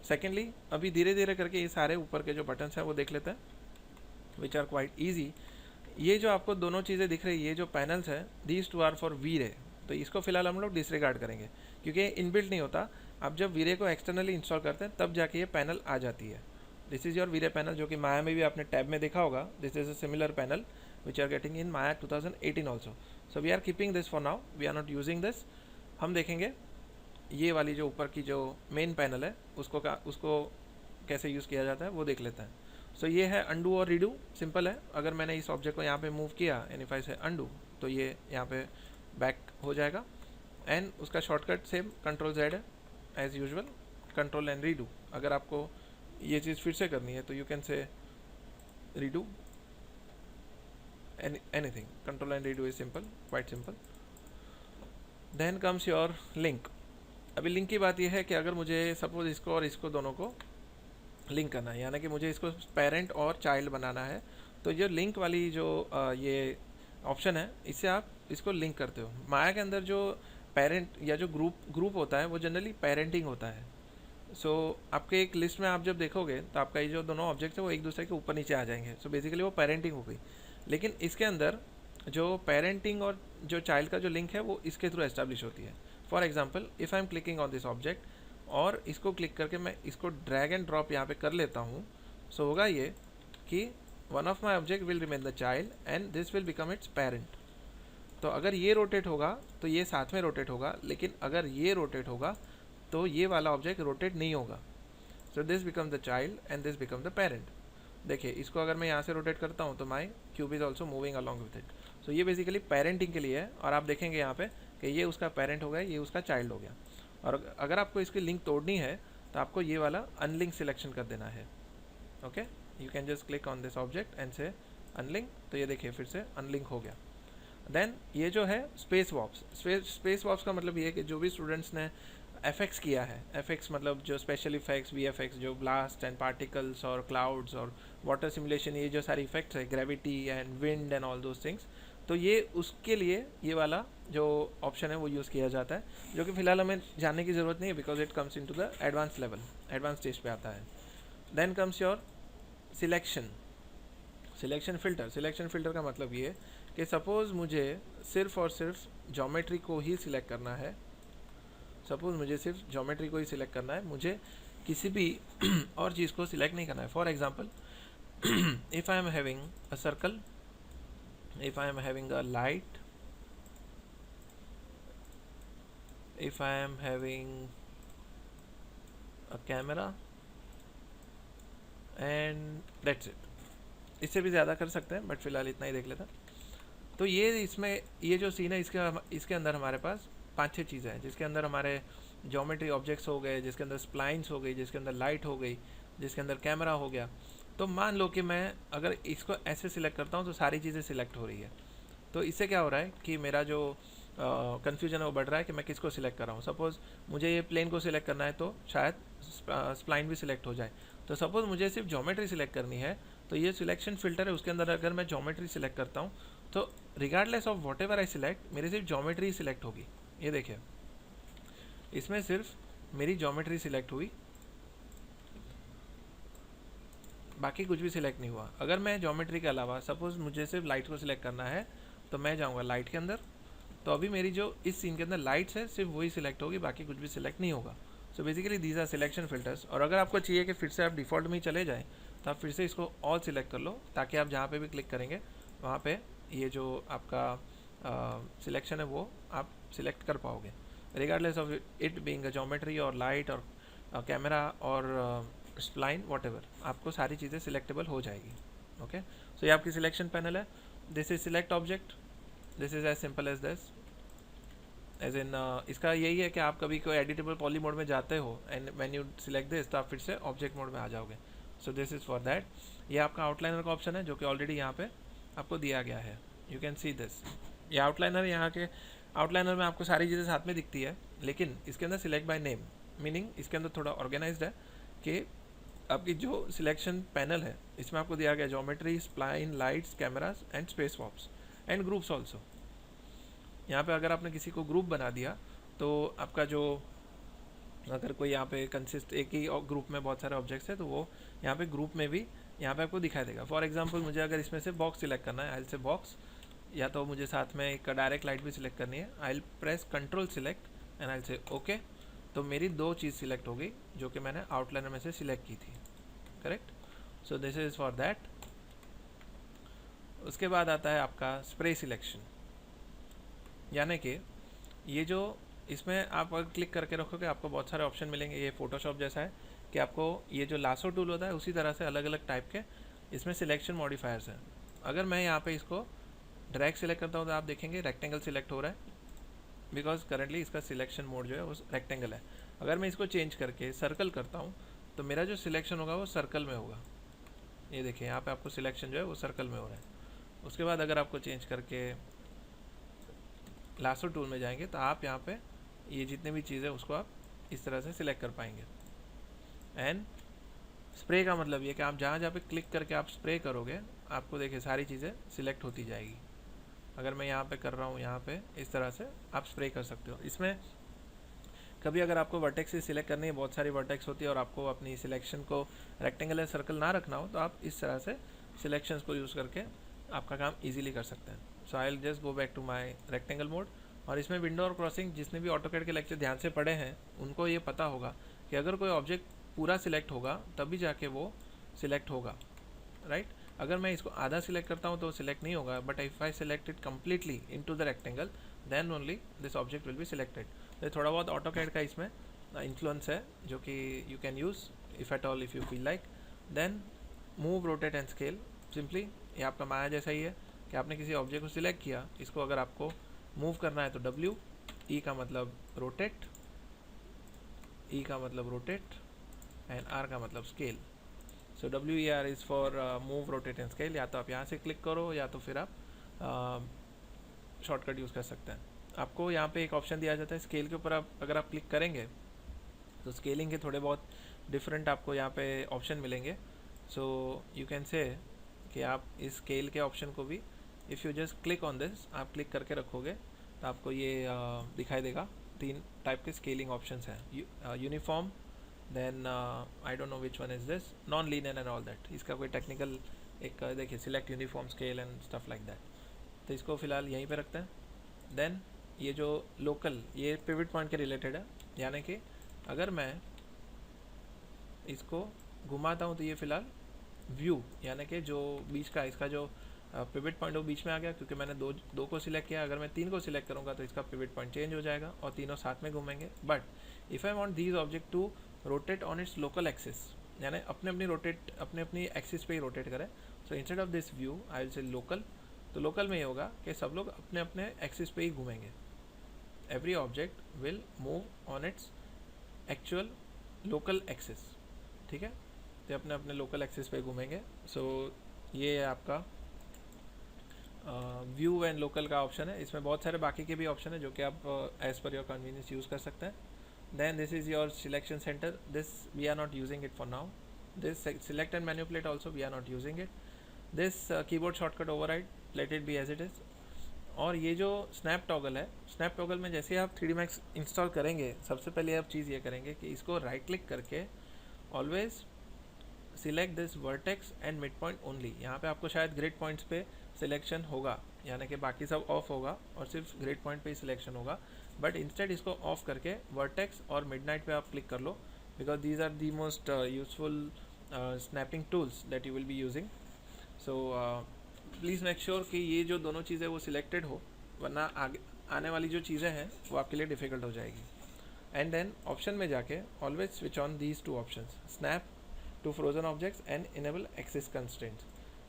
Secondly अभी धीरे धीरे करके ये सारे ऊपर के जो बटन्स हैं वो देख लेते हैं, विच आर क्वाइट ईजी। ये जो आपको दोनों चीज़ें दिख रही है, ये जो पैनल्स है, these two are for V Ray, तो इसको फिलहाल हम लोग डिसरिगार्ड करेंगे क्योंकि इनबिल्ट नहीं होता। आप जब वी रे को एक्सटर्नली इंस्टॉल करते हैं तब जाके ये पैनल आ जाती है। दिस इज़ योर वी रे पैनल, जो कि माया में भी आपने टैब में देखा होगा। This is a similar panel which are getting in Maya 2018 also. So we are keeping this for now, we are not using this. हम देखेंगे ये वाली जो ऊपर की जो मेन पैनल है उसको कैसे यूज़ किया जाता है वो देख लेते हैं। सो ये है अंडू और रीडू, सिंपल है। अगर मैंने इस ऑब्जेक्ट को यहाँ पे मूव किया एंड इफ आई से अंडू, तो ये यहाँ पे बैक हो जाएगा। एंड उसका शॉर्टकट सेम कंट्रोल जेड है as usual, control and redo. अगर आपको ये चीज़ फिर से करनी है तो you can say redo anything, control and redo is simple, quite simple. Then comes your link. अभी लिंक की बात यह है कि अगर मुझे सपोज इसको और इसको दोनों को लिंक करना है, यानी कि मुझे इसको पेरेंट और चाइल्ड बनाना है, तो ये लिंक वाली जो ये ऑप्शन है, इससे आप इसको लिंक करते हो। माया के अंदर जो पेरेंट या जो ग्रुप होता है वो जनरली पेरेंटिंग होता है। सो आपके एक लिस्ट में आप जब देखोगे तो आपका ये जो दोनों ऑब्जेक्ट है वो एक दूसरे के ऊपर नीचे आ जाएंगे। सो बेसिकली वो पेरेंटिंग हो गई। लेकिन इसके अंदर जो पेरेंटिंग और जो चाइल्ड का जो लिंक है वो इसके थ्रू एस्टेब्लिश होती है। For example, if I am clicking on this object और इसको क्लिक करके मैं इसको ड्रैग एंड ड्रॉप यहाँ पे कर लेता हूँ, सो होगा ये कि one of my object will remain the child and this will become it's parent. तो अगर ये रोटेट होगा तो ये साथ में रोटेट होगा, लेकिन अगर ये रोटेट होगा तो ये वाला ऑब्जेक्ट रोटेट नहीं होगा। So this become the child and this become the parent. देखिए, इसको अगर मैं यहाँ से रोटेट करता हूँ तो my cube is also moving along with it. So ये बेसिकली पेरेंटिंग के लिए है। और आप देखेंगे यहाँ पे कि ये उसका पेरेंट हो गया, ये उसका चाइल्ड हो गया। और अगर आपको इसकी लिंक तोड़नी है तो आपको ये वाला अनलिंक सिलेक्शन कर देना है। Okay, you can just click on this object and से अनलिंक, तो ये देखिए फिर से अनलिंक हो गया। देन ये जो है स्पेस वॉप्स, स्पेस वॉप्स का मतलब ये है कि जो भी स्टूडेंट्स ने एफेक्ट्स किया है, एफेक्ट्स मतलब जो स्पेशल इफेक्ट्स, वी एफेक्ट्स, जो ब्लास्ट एंड पार्टिकल्स और क्लाउड्स और वाटर सिमुलेशन, ये जो सारी इफेक्ट्स है, gravity and wind and all those things, तो ये उसके लिए ये वाला जो ऑप्शन है वो यूज़ किया जाता है, जो कि फ़िलहाल हमें जानने की ज़रूरत नहीं है because it comes into the advance level, advance stage पे आता है। Then comes your selection, selection filter. Selection filter का मतलब ये कि सपोज़ मुझे सिर्फ़ और सिर्फ ज्योमेट्री को ही सिलेक्ट करना है, सपोज़ मुझे सिर्फ ज्योमेट्री को ही सिलेक्ट करना है, मुझे किसी भी और चीज़ को सिलेक्ट नहीं करना है। For example, if I am having a circle, if I am having a light, if I am having a camera and that's it। इससे भी ज़्यादा कर सकते हैं बट फिलहाल इतना ही देख लेता। तो ये इसमें ये जो सीन है इसके अंदर हमारे पास 5-6 चीज़ें हैं, जिसके अंदर हमारे ज्योमेट्री ऑब्जेक्ट्स हो गए, जिसके अंदर स्प्लाइंस हो गई, जिसके अंदर लाइट हो गई, जिसके अंदर कैमरा हो गया। तो मान लो कि मैं अगर इसको ऐसे सिलेक्ट करता हूँ तो सारी चीज़ें सिलेक्ट हो रही है। तो इससे क्या हो रहा है कि मेरा जो कन्फ्यूजन है वो बढ़ रहा है कि मैं किसको सिलेक्ट कर रहा हूँ। सपोज़ मुझे ये प्लेन को सिलेक्ट करना है तो शायद स्प्लाइन भी सिलेक्ट हो जाए। तो सपोज़ मुझे सिर्फ ज्योमेट्री सिलेक्ट करनी है, तो ये सिलेक्शन फ़िल्टर है, उसके अंदर अगर मैं ज्योमेट्री सिलेक्ट करता हूँ तो regardless of what ever I select, मेरी सिर्फ ज्योमेट्री ही सिलेक्ट होगी। ये देखिए, इसमें सिर्फ मेरी ज्योमेट्री सिलेक्ट हुई, बाकी कुछ भी सिलेक्ट नहीं हुआ। अगर मैं ज्योमेट्री के अलावा सपोज़ मुझे सिर्फ लाइट को सिलेक्ट करना है तो मैं जाऊंगा लाइट के अंदर, तो अभी मेरी जो इस सीन के अंदर लाइट्स है सिर्फ वही सिलेक्ट होगी, बाकी कुछ भी सिलेक्ट नहीं होगा। So basically these are selection filters. और अगर आपको चाहिए कि फिर से आप डिफ़ॉल्ट में ही चले जाएँ तो आप फिर से इसको ऑल सिलेक्ट कर लो, ताकि आप जहाँ पे भी क्लिक करेंगे वहाँ पे ये जो आपका सिलेक्शन है वो आप सिलेक्ट कर पाओगे, regardless of it being a geometry और लाइट और कैमरा और स्प्लाइन वॉट एवर, आपको सारी चीज़ें सिलेक्टेबल हो जाएगी। ओके, सो ये आपकी सिलेक्शन पैनल है। This is select object, this is as simple as this, as in इसका यही है कि आप कभी कोई एडिटेबल पॉली मोड में जाते हो and when you select this तो आप फिर से ऑब्जेक्ट मोड में आ जाओगे। सो दिस इज़ फॉर दैट। ये आपका आउटलाइनर का ऑप्शन है जो कि ऑलरेडी यहाँ पे आपको दिया गया है, यू कैन सी दिस। ये आउटलाइनर, यहाँ के आउटलाइनर में आपको सारी चीज़ें साथ में दिखती है, लेकिन इसके अंदर सिलेक्ट बाय नेम, मीनिंग इसके अंदर थोड़ा ऑर्गेनाइज्ड है कि आपकी जो सिलेक्शन पैनल है इसमें आपको दिया गया geometry, spline, lights, cameras and space wasps and groups also. यहाँ पे अगर आपने किसी को ग्रुप बना दिया तो आपका जो अगर कोई यहाँ पे कंसिस्ट एक ही ग्रुप में बहुत सारे ऑब्जेक्ट्स है तो वो यहाँ पे ग्रुप में भी यहाँ पे आपको दिखाई देगा। फॉर एग्जांपल मुझे अगर इसमें से बॉक्स सिलेक्ट करना है, आई से बॉक्स, या तो मुझे साथ में एक डायरेक्ट लाइट भी सिलेक्ट करनी है, आई press control select and I से ओके। तो मेरी दो चीज़ सिलेक्ट हो गई जो कि मैंने आउटलाइनर में से सिलेक्ट की थी, correct. So this is for that. उसके बाद आता है आपका स्प्रे सिलेक्शन, यानी कि ये जो इसमें आप अगर क्लिक करके रखोगे आपको बहुत सारे ऑप्शन मिलेंगे। ये फोटोशॉप जैसा है कि आपको ये जो लासो टूल होता है उसी तरह से अलग अलग टाइप के इसमें सिलेक्शन मॉडिफायर्स हैं। अगर मैं यहाँ पे इसको ड्रैग सिलेक्ट करता हूँ तो आप देखेंगे रेक्टेंगल सिलेक्ट हो रहा है, बिकॉज करंटली इसका सिलेक्शन मोड जो है वो रेक्टेंगल है। अगर मैं इसको चेंज करके सर्कल करता हूँ तो मेरा जो सिलेक्शन होगा वो सर्कल में होगा। ये देखिए यहाँ पे आपको सिलेक्शन जो है वो सर्कल में हो रहा है। उसके बाद अगर आपको चेंज करके लासो टूल में जाएंगे तो आप यहाँ पे ये जितने भी चीज़ें उसको आप इस तरह से सिलेक्ट कर पाएंगे। एंड स्प्रे का मतलब ये कि आप जहाँ जहाँ पे क्लिक करके आप स्प्रे करोगे आपको देखिए सारी चीज़ें सिलेक्ट होती जाएगी। अगर मैं यहाँ पे कर रहा हूँ, यहाँ पे इस तरह से आप स्प्रे कर सकते हो। इसमें कभी अगर आपको वर्टेक्स सिलेक्ट करनी है, बहुत सारी वर्टेक्स होती है और आपको अपनी सिलेक्शन को रेक्टेंगल या सर्कल ना रखना हो तो आप इस तरह से सिलेक्शंस को यूज़ करके आपका काम ईजिली कर सकते हैं। So I will just go back to my rectangle mode. और इसमें विंडो और क्रॉसिंग जिसने भी ऑटोकैड के लेक्चर ध्यान से पढ़े हैं उनको ये पता होगा कि अगर कोई ऑब्जेक्ट पूरा सिलेक्ट होगा तभी जाके वो सिलेक्ट होगा, राइट। अगर मैं इसको आधा सिलेक्ट करता हूँ तो सिलेक्ट नहीं होगा, but if I select it completely into the rectangle then only this object will be selected. तो थोड़ा बहुत ऑटोकैड का इसमें इन्फ्लुएंस है जो कि you can use if at all if you feel like. Then move, rotate and scale, simply ये आपका माया जैसा ही है कि आपने किसी ऑब्जेक्ट को सिलेक्ट किया, इसको अगर आपको मूव करना है तो W, E का मतलब रोटेट, E का मतलब रोटेट एंड R का मतलब scale. So WER is for move, rotate and scale. या तो आप यहाँ से क्लिक करो या तो फिर आप शॉर्टकट यूज़ कर सकते हैं। आपको यहाँ पे एक ऑप्शन दिया जाता है स्केल के ऊपर, आप अगर आप क्लिक करेंगे तो स्केलिंग के थोड़े बहुत डिफरेंट आपको यहाँ पे ऑप्शन मिलेंगे। सो यू कैन से कि आप इस स्केल के ऑप्शन को भी if you just click on this, आप क्लिक करके रखोगे तो आपको ये दिखाई देगा। 3 टाइप के स्केलिंग ऑप्शंस हैं, uniform, then I don't know which one is this, non linear and all that. इसका कोई टेक्निकल एक देखिए select uniform scale and stuff like that. तो इसको फ़िलहाल यहीं पे रखते हैं। देन ये जो लोकल, ये पिवट पॉइंट के रिलेटेड है, यानी कि अगर मैं इसको घुमाता हूँ तो ये फ़िलहाल व्यू, यानी कि जो बीच का इसका जो पिवट पॉइंट वो बीच में आ गया क्योंकि मैंने दो को सिलेक्ट किया। अगर मैं 3 को सिलेक्ट करूँगा तो इसका पिवट पॉइंट चेंज हो जाएगा और तीनों साथ में घूमेंगे। But if I want these object to rotate on its local axis, यानी अपने अपनी एक्सिस पे ही रोटेट करें, so instead of this view I will say local. तो लोकल में ये होगा कि सब लोग अपने अपने एक्सिस पे ही घूमेंगे। Every object will move on its actual local axis, ठीक है। तो अपने अपने लोकल एक्सिस पे घूमेंगे। सो ये है आपका व्यू एंड लोकल का ऑप्शन है। इसमें बहुत सारे बाकी के भी ऑप्शन है जो कि आप as per your convenience use कर सकते हैं। Then this is your selection centre, this we are not using it for now. This select and manipulate also we are not using it. This keyboard shortcut override, let it be as it is. और ये जो snap toggle है, snap toggle में जैसे आप 3D Max install करेंगे सबसे पहले आप चीज़ ये करेंगे कि इसको राइट क्लिक करके always select this vertex and mid point only. यहाँ पे आपको शायद ग्रिड पॉइंट्स पे सिलेक्शन होगा, यानी कि बाकी सब ऑफ होगा और सिर्फ ग्रिड पॉइंट पे ही सिलेक्शन होगा। बट इंस्टेड इसको ऑफ करके वर्टेक्स और मिडनाइट पे आप क्लिक कर लो, because these are the most useful snapping tools that you will be using. So please make sure कि ये जो दोनों चीज़ें वो सिलेक्टेड हो, वरना आगे आने वाली जो चीज़ें हैं वो आपके लिए डिफ़िकल्ट हो जाएगी। एंड देन ऑप्शन में जाके always switch on these 2 options, snap to frozen objects and enable axis constraints.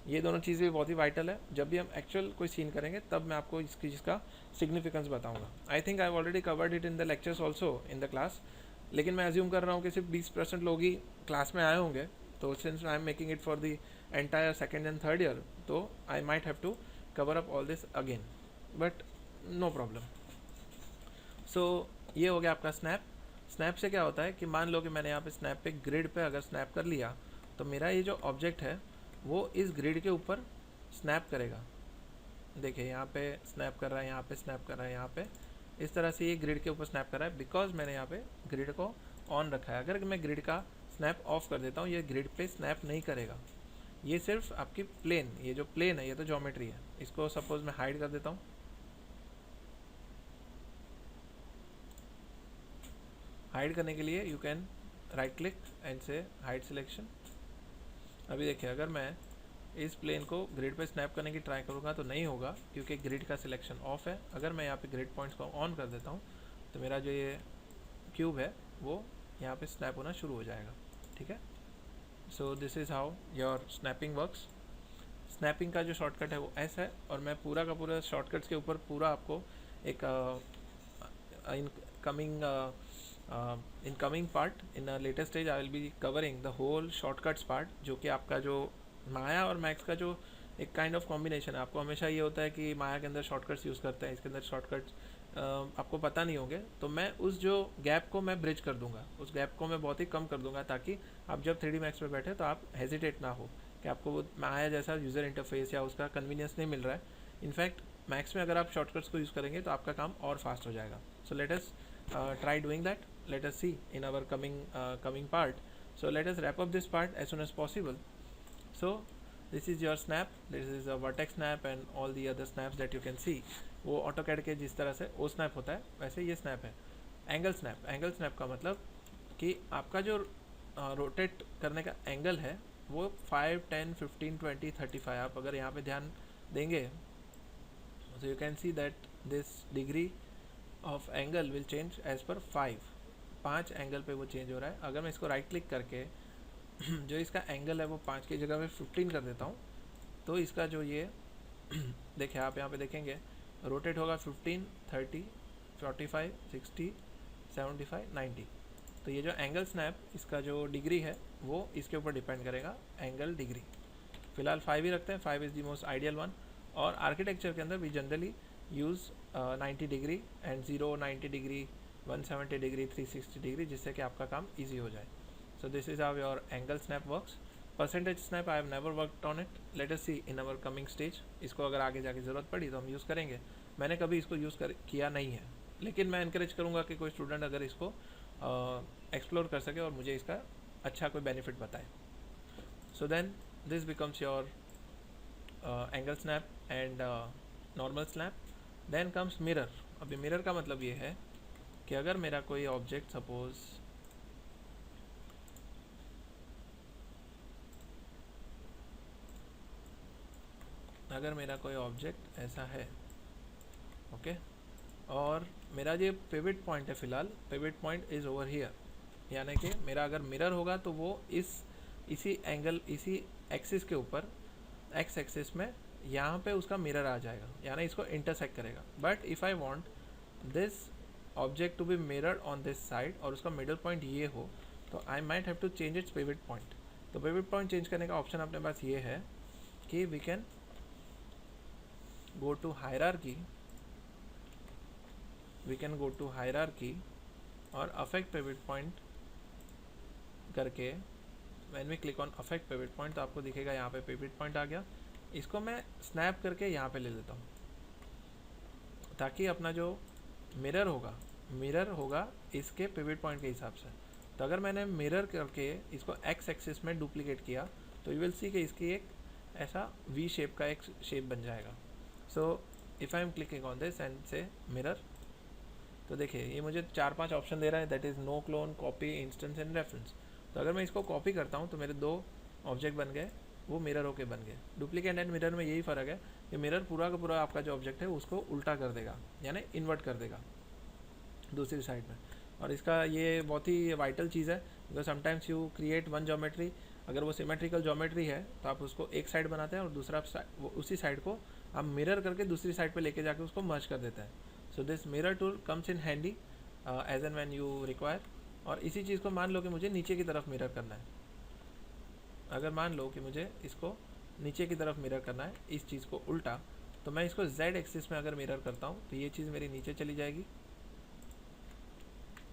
ये दोनों चीज़ें बहुत ही वाइटल है। जब भी हम एक्चुअल कोई सीन करेंगे तब मैं आपको इसका सिग्निफिकेंस बताऊंगा। आई think I have already covered it in the lectures also in the class, लेकिन मैं अज्यूम कर रहा हूँ कि सिर्फ 20% लोग ही क्लास में आए होंगे। तो since I am making it for the entire second and third year, तो I might have to cover up all this again, but no problem. So ये हो गया आपका स्नैप। स्नैप से क्या होता है कि मान लो कि मैंने यहाँ पे स्नैप पे ग्रिड पे अगर स्नैप कर लिया तो मेरा ये जो ऑब्जेक्ट है वो इस ग्रिड के ऊपर स्नैप करेगा। देखिए यहाँ पे स्नैप कर रहा है, यहाँ पे स्नैप कर रहा है, यहाँ पे इस तरह से ये ग्रिड के ऊपर स्नैप कर रहा है, बिकॉज मैंने यहाँ पे ग्रिड को ऑन रखा है। अगर मैं ग्रिड का स्नैप ऑफ कर देता हूँ, ये ग्रिड पे स्नैप नहीं करेगा, ये सिर्फ आपकी प्लेन, ये जो प्लेन है ये तो ज्योमेट्री है, इसको सपोज मैं हाइड कर देता हूँ। हाइड करने के लिए you can write click and से हाइड सिलेक्शन। अभी देखिए अगर मैं इस प्लेन को ग्रिड पे स्नैप करने की ट्राई करूँगा तो नहीं होगा, क्योंकि ग्रिड का सिलेक्शन ऑफ है। अगर मैं यहाँ पे ग्रिड पॉइंट्स को ऑन कर देता हूँ तो मेरा जो ये क्यूब है वो यहाँ पे स्नैप होना शुरू हो जाएगा। ठीक है, सो this is how your snapping works. Snapping का जो शॉर्टकट है वो ऐसा है, और मैं पूरा का पूरा शॉर्टकट्स के ऊपर पूरा आपको एक in coming part in a later stage I will be covering the whole shortcuts part, जो कि आपका जो माया और मैक्स का जो एक काइंड ऑफ कॉम्बिनेशन है। आपको हमेशा ये होता है कि माया के अंदर शॉर्टकट्स यूज़ करते हैं, इसके अंदर शॉर्टकट्स आपको पता नहीं होंगे, तो मैं उस जो गैप को मैं ब्रिज कर दूंगा, उस गैप को मैं बहुत ही कम कर दूंगा, ताकि आप जब 3D मैक्स पे बैठे तो आप हेजिटेट ना हो कि आपको वो माया जैसा यूज़र इंटरफेस या उसका कन्वीनियंस नहीं मिल रहा है। इनफैक्ट मैक्स में अगर आप शॉर्टकट्स को यूज़ करेंगे तो आपका काम और फास्ट हो जाएगा। सो let us try doing that. Let us see in our coming part. So let us wrap up this part as soon as possible. So this is your snap, this is a vertex snap and all the other snaps that you can see. वो AutoCAD के जिस तरह से ओ snap होता है वैसे ये snap है। एंगल स्नैप, एंगल स्नैप का मतलब कि आपका जो रोटेट करने का एंगल है वो 5, 10, 15, 20, 35, आप अगर यहाँ पे ध्यान देंगे so you can see that this degree of angle will change as per 5 angle पे वो चेंज हो रहा है। अगर मैं इसको राइट क्लिक करके जो इसका एंगल है वो 5 की जगह पे 15 कर देता हूँ तो इसका जो ये देखिए आप यहाँ पे देखेंगे रोटेट होगा 15, 30, 45, 60, 75, 90। तो ये जो एंगल स्नैप इसका जो डिग्री है वो इसके ऊपर डिपेंड करेगा, एंगल डिग्री। फिलहाल 5 ही रखते हैं, 5 is the most ideal one. और आर्किटेक्चर के अंदर we generally use 90 degree and 0, 90 degree, 170 degree, 360 degree, जिससे कि आपका काम इजी हो जाए। So this is how your angle snap works. Percentage snap I have never worked on it, let us see in our coming stage. इसको अगर आगे जाके ज़रूरत पड़ी तो हम यूज़ करेंगे। मैंने कभी इसको किया नहीं है, लेकिन मैं इनकरेज करूँगा कि कोई स्टूडेंट अगर इसको एक्सप्लोर कर सके और मुझे इसका अच्छा कोई बेनिफिट बताए। So then this becomes your angle snap and normal snap. Then comes mirror. अभी मिरर का मतलब ये है कि अगर मेरा कोई ऑब्जेक्ट सपोज अगर मेरा कोई ऑब्जेक्ट ऐसा है, ओके, और मेरा ये पिवट पॉइंट है, फिलहाल pivot point is over here, यानी कि मेरा अगर मिरर होगा तो वो इसी एंगल, इसी एक्सिस के ऊपर, एक्स एक्सिस में यहाँ पे उसका मिरर आ जाएगा, यानी इसको इंटरसेक्ट करेगा। But if I want this object to be mirrored on this side और उसका मिडल पॉइंट ये हो, तो I might have to change its pivot point. तो पिवट पॉइंट चेंज करने का ऑप्शन अपने पास ये है कि we can go to hierarchy, और अफेक्ट पिवट पॉइंट करके when we click on affect pivot point तो आपको दिखेगा यहाँ पे पिवट पॉइंट आ गया। इसको मैं स्नैप करके यहाँ पे ले लेता हूँ, ताकि अपना जो मिरर होगा इसके पिवट पॉइंट के हिसाब से। तो अगर मैंने मिरर करके इसको एक्स एक्सिस में डुप्लीकेट किया तो यू विल सी कि इसकी एक ऐसा वी शेप का एक शेप बन जाएगा। So if I am clicking on this and say mirror, तो देखिए ये मुझे 4-5 ऑप्शन दे रहा है, that is no clone, copy, instance and reference. तो अगर मैं इसको कॉपी करता हूँ तो मेरे 2 ऑब्जेक्ट बन गए, वो मिरर होके बन गए। डुप्लीकेट एंड मिरर में यही फ़र्क है कि मिरर पूरा का पूरा आपका जो ऑब्जेक्ट है उसको उल्टा कर देगा, यानी इन्वर्ट कर देगा दूसरी साइड में। और इसका ये बहुत ही वाइटल चीज़ है, because sometimes you create one geometry, अगर वो सिमेट्रिकल ज्योमेट्री है तो आप उसको एक साइड बनाते हैं और दूसरा उसी साइड को आप मिरर करके दूसरी साइड पे लेके जाके उसको मर्ज कर देते हैं। So this mirror tool comes in handy as and when you require. और इसी चीज़ को मान लो कि मुझे नीचे की तरफ मिरर करना है, अगर मान लो कि मुझे इसको नीचे की तरफ मिरर करना है, इस चीज़ को उल्टा, तो मैं इसको z एक्सिस में अगर मिरर करता हूँ तो ये चीज़ मेरी नीचे चली जाएगी,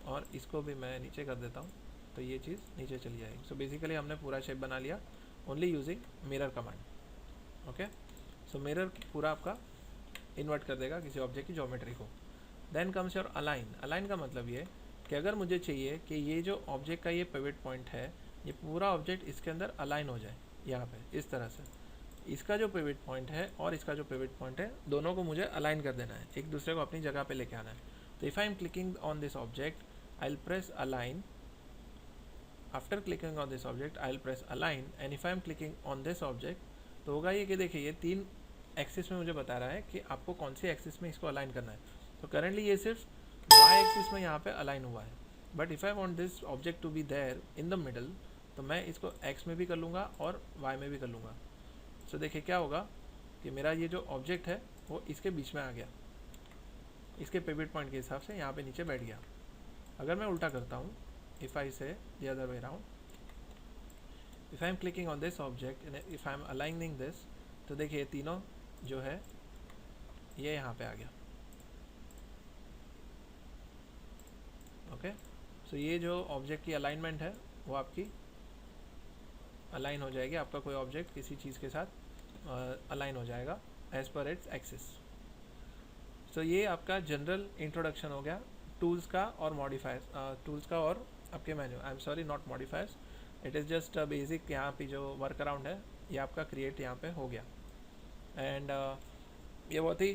और इसको भी मैं नीचे कर देता हूँ तो ये चीज़ नीचे चली जाएगी। सो बेसिकली हमने पूरा शेप बना लिया only using mirror command. Okay, so mirror पूरा आपका इन्वर्ट कर देगा किसी ऑब्जेक्ट की ज्योमेट्री को। Then comes your align. Align का मतलब ये कि अगर मुझे चाहिए कि ये जो ऑब्जेक्ट का ये पिवट पॉइंट है, ये पूरा ऑब्जेक्ट इसके अंदर अलाइन हो जाए यहाँ पे इस तरह से, इसका जो पिवट पॉइंट है और इसका जो पिवट पॉइंट है दोनों को मुझे अलाइन कर देना है, एक दूसरे को अपनी जगह पे लेके आना है। तो if I am clicking on this object I will press align, after clicking on this object I will press align, and if I am clicking on this object तो होगा ये कि देखिए ये 3 एक्सिस में मुझे बता रहा है कि आपको कौन सी एक्सिस में इसको अलाइन करना है। तो करेंटली ये सिर्फ y एक्सिस में यहाँ पे अलाइन हुआ है, but if I want this object to be there in the middle तो मैं इसको x में भी कर लूँगा और y में भी कर लूँगा। सो देखिए क्या होगा कि मेरा ये जो ऑब्जेक्ट है वो इसके बीच में आ गया, इसके पिवट पॉइंट के हिसाब से यहाँ पे नीचे बैठ गया। अगर मैं उल्टा करता हूँ, इफ़ आई से the other way around, if I am clicking on this object and if I M aligning this, तो देखिए तीनों जो है ये यहाँ पे आ गया। ओके, सो ये जो ऑब्जेक्ट की अलाइनमेंट है वो आपकी अलाइन हो जाएगी, आपका कोई ऑब्जेक्ट किसी चीज़ के साथ अलाइन हो जाएगा एज पर इट्स एक्सिस। सो ये आपका जनरल इंट्रोडक्शन हो गया टूल्स का और मॉडिफायर्स, टूल्स का और आपके menu, I am sorry not modifiers, it is just basic यहाँ पे जो वर्क अराउंड है ये आपका क्रिएट यहाँ पे हो गया। एंड ये बहुत ही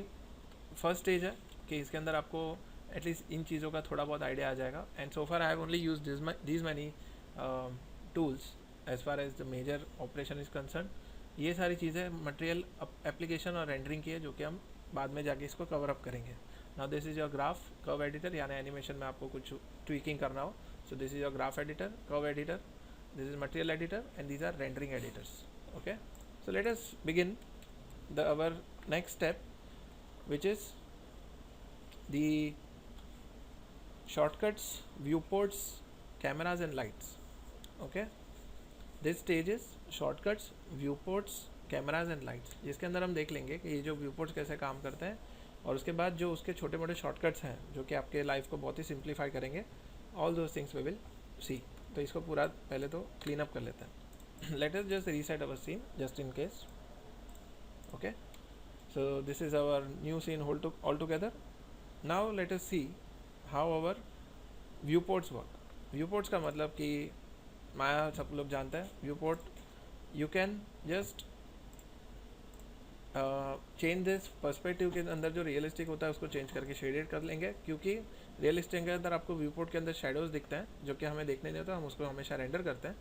फर्स्ट स्टेज है कि इसके अंदर आपको एटलीस्ट इन चीज़ों का थोड़ा बहुत आइडिया आ जाएगा। And so far I have only use this many tools as far as the major operation is concern. ये सारी चीज़ें मटेरियल एप्लीकेशन और रेंडरिंग की है जो कि हम बाद में जाके इसको कवर अप करेंगे। Now this is your graph curve editor, यानी एनिमेशन में आपको कुछ ट्वीकिंग करना हो, सो this is your graph editor, curve editor, this is material editor, and these are rendering editors. Okay, so let us begin our next step, which is the shortcuts, viewports, cameras and lights. Okay, this stage is shortcuts, viewports, cameras and lights, जिसके अंदर हम देख लेंगे कि ये जो viewports कैसे काम करते हैं और उसके बाद जो उसके छोटे मोटे शॉर्टकट्स हैं जो कि आपके लाइफ को बहुत ही सिंप्लीफाई करेंगे, all those things we will see. तो इसको पूरा पहले तो क्लीन अप कर लेते हैं। Let us just reset our scene just in case. Okay, so this is our new scene all together. Now let us see how our view ports work. View ports का मतलब कि Maya सब लोग जानते हैं, view port you can just change this perspective के अंदर जो रियलिस्टिक होता है उसको चेंज करके शेडेड कर लेंगे, क्योंकि रियलिस्टिक के अंदर आपको व्यू पोर्ट के अंदर शेडोज़ दिखते हैं जो कि हमें देखने नहीं होता, हम उसको हमेशा रेंडर करते हैं।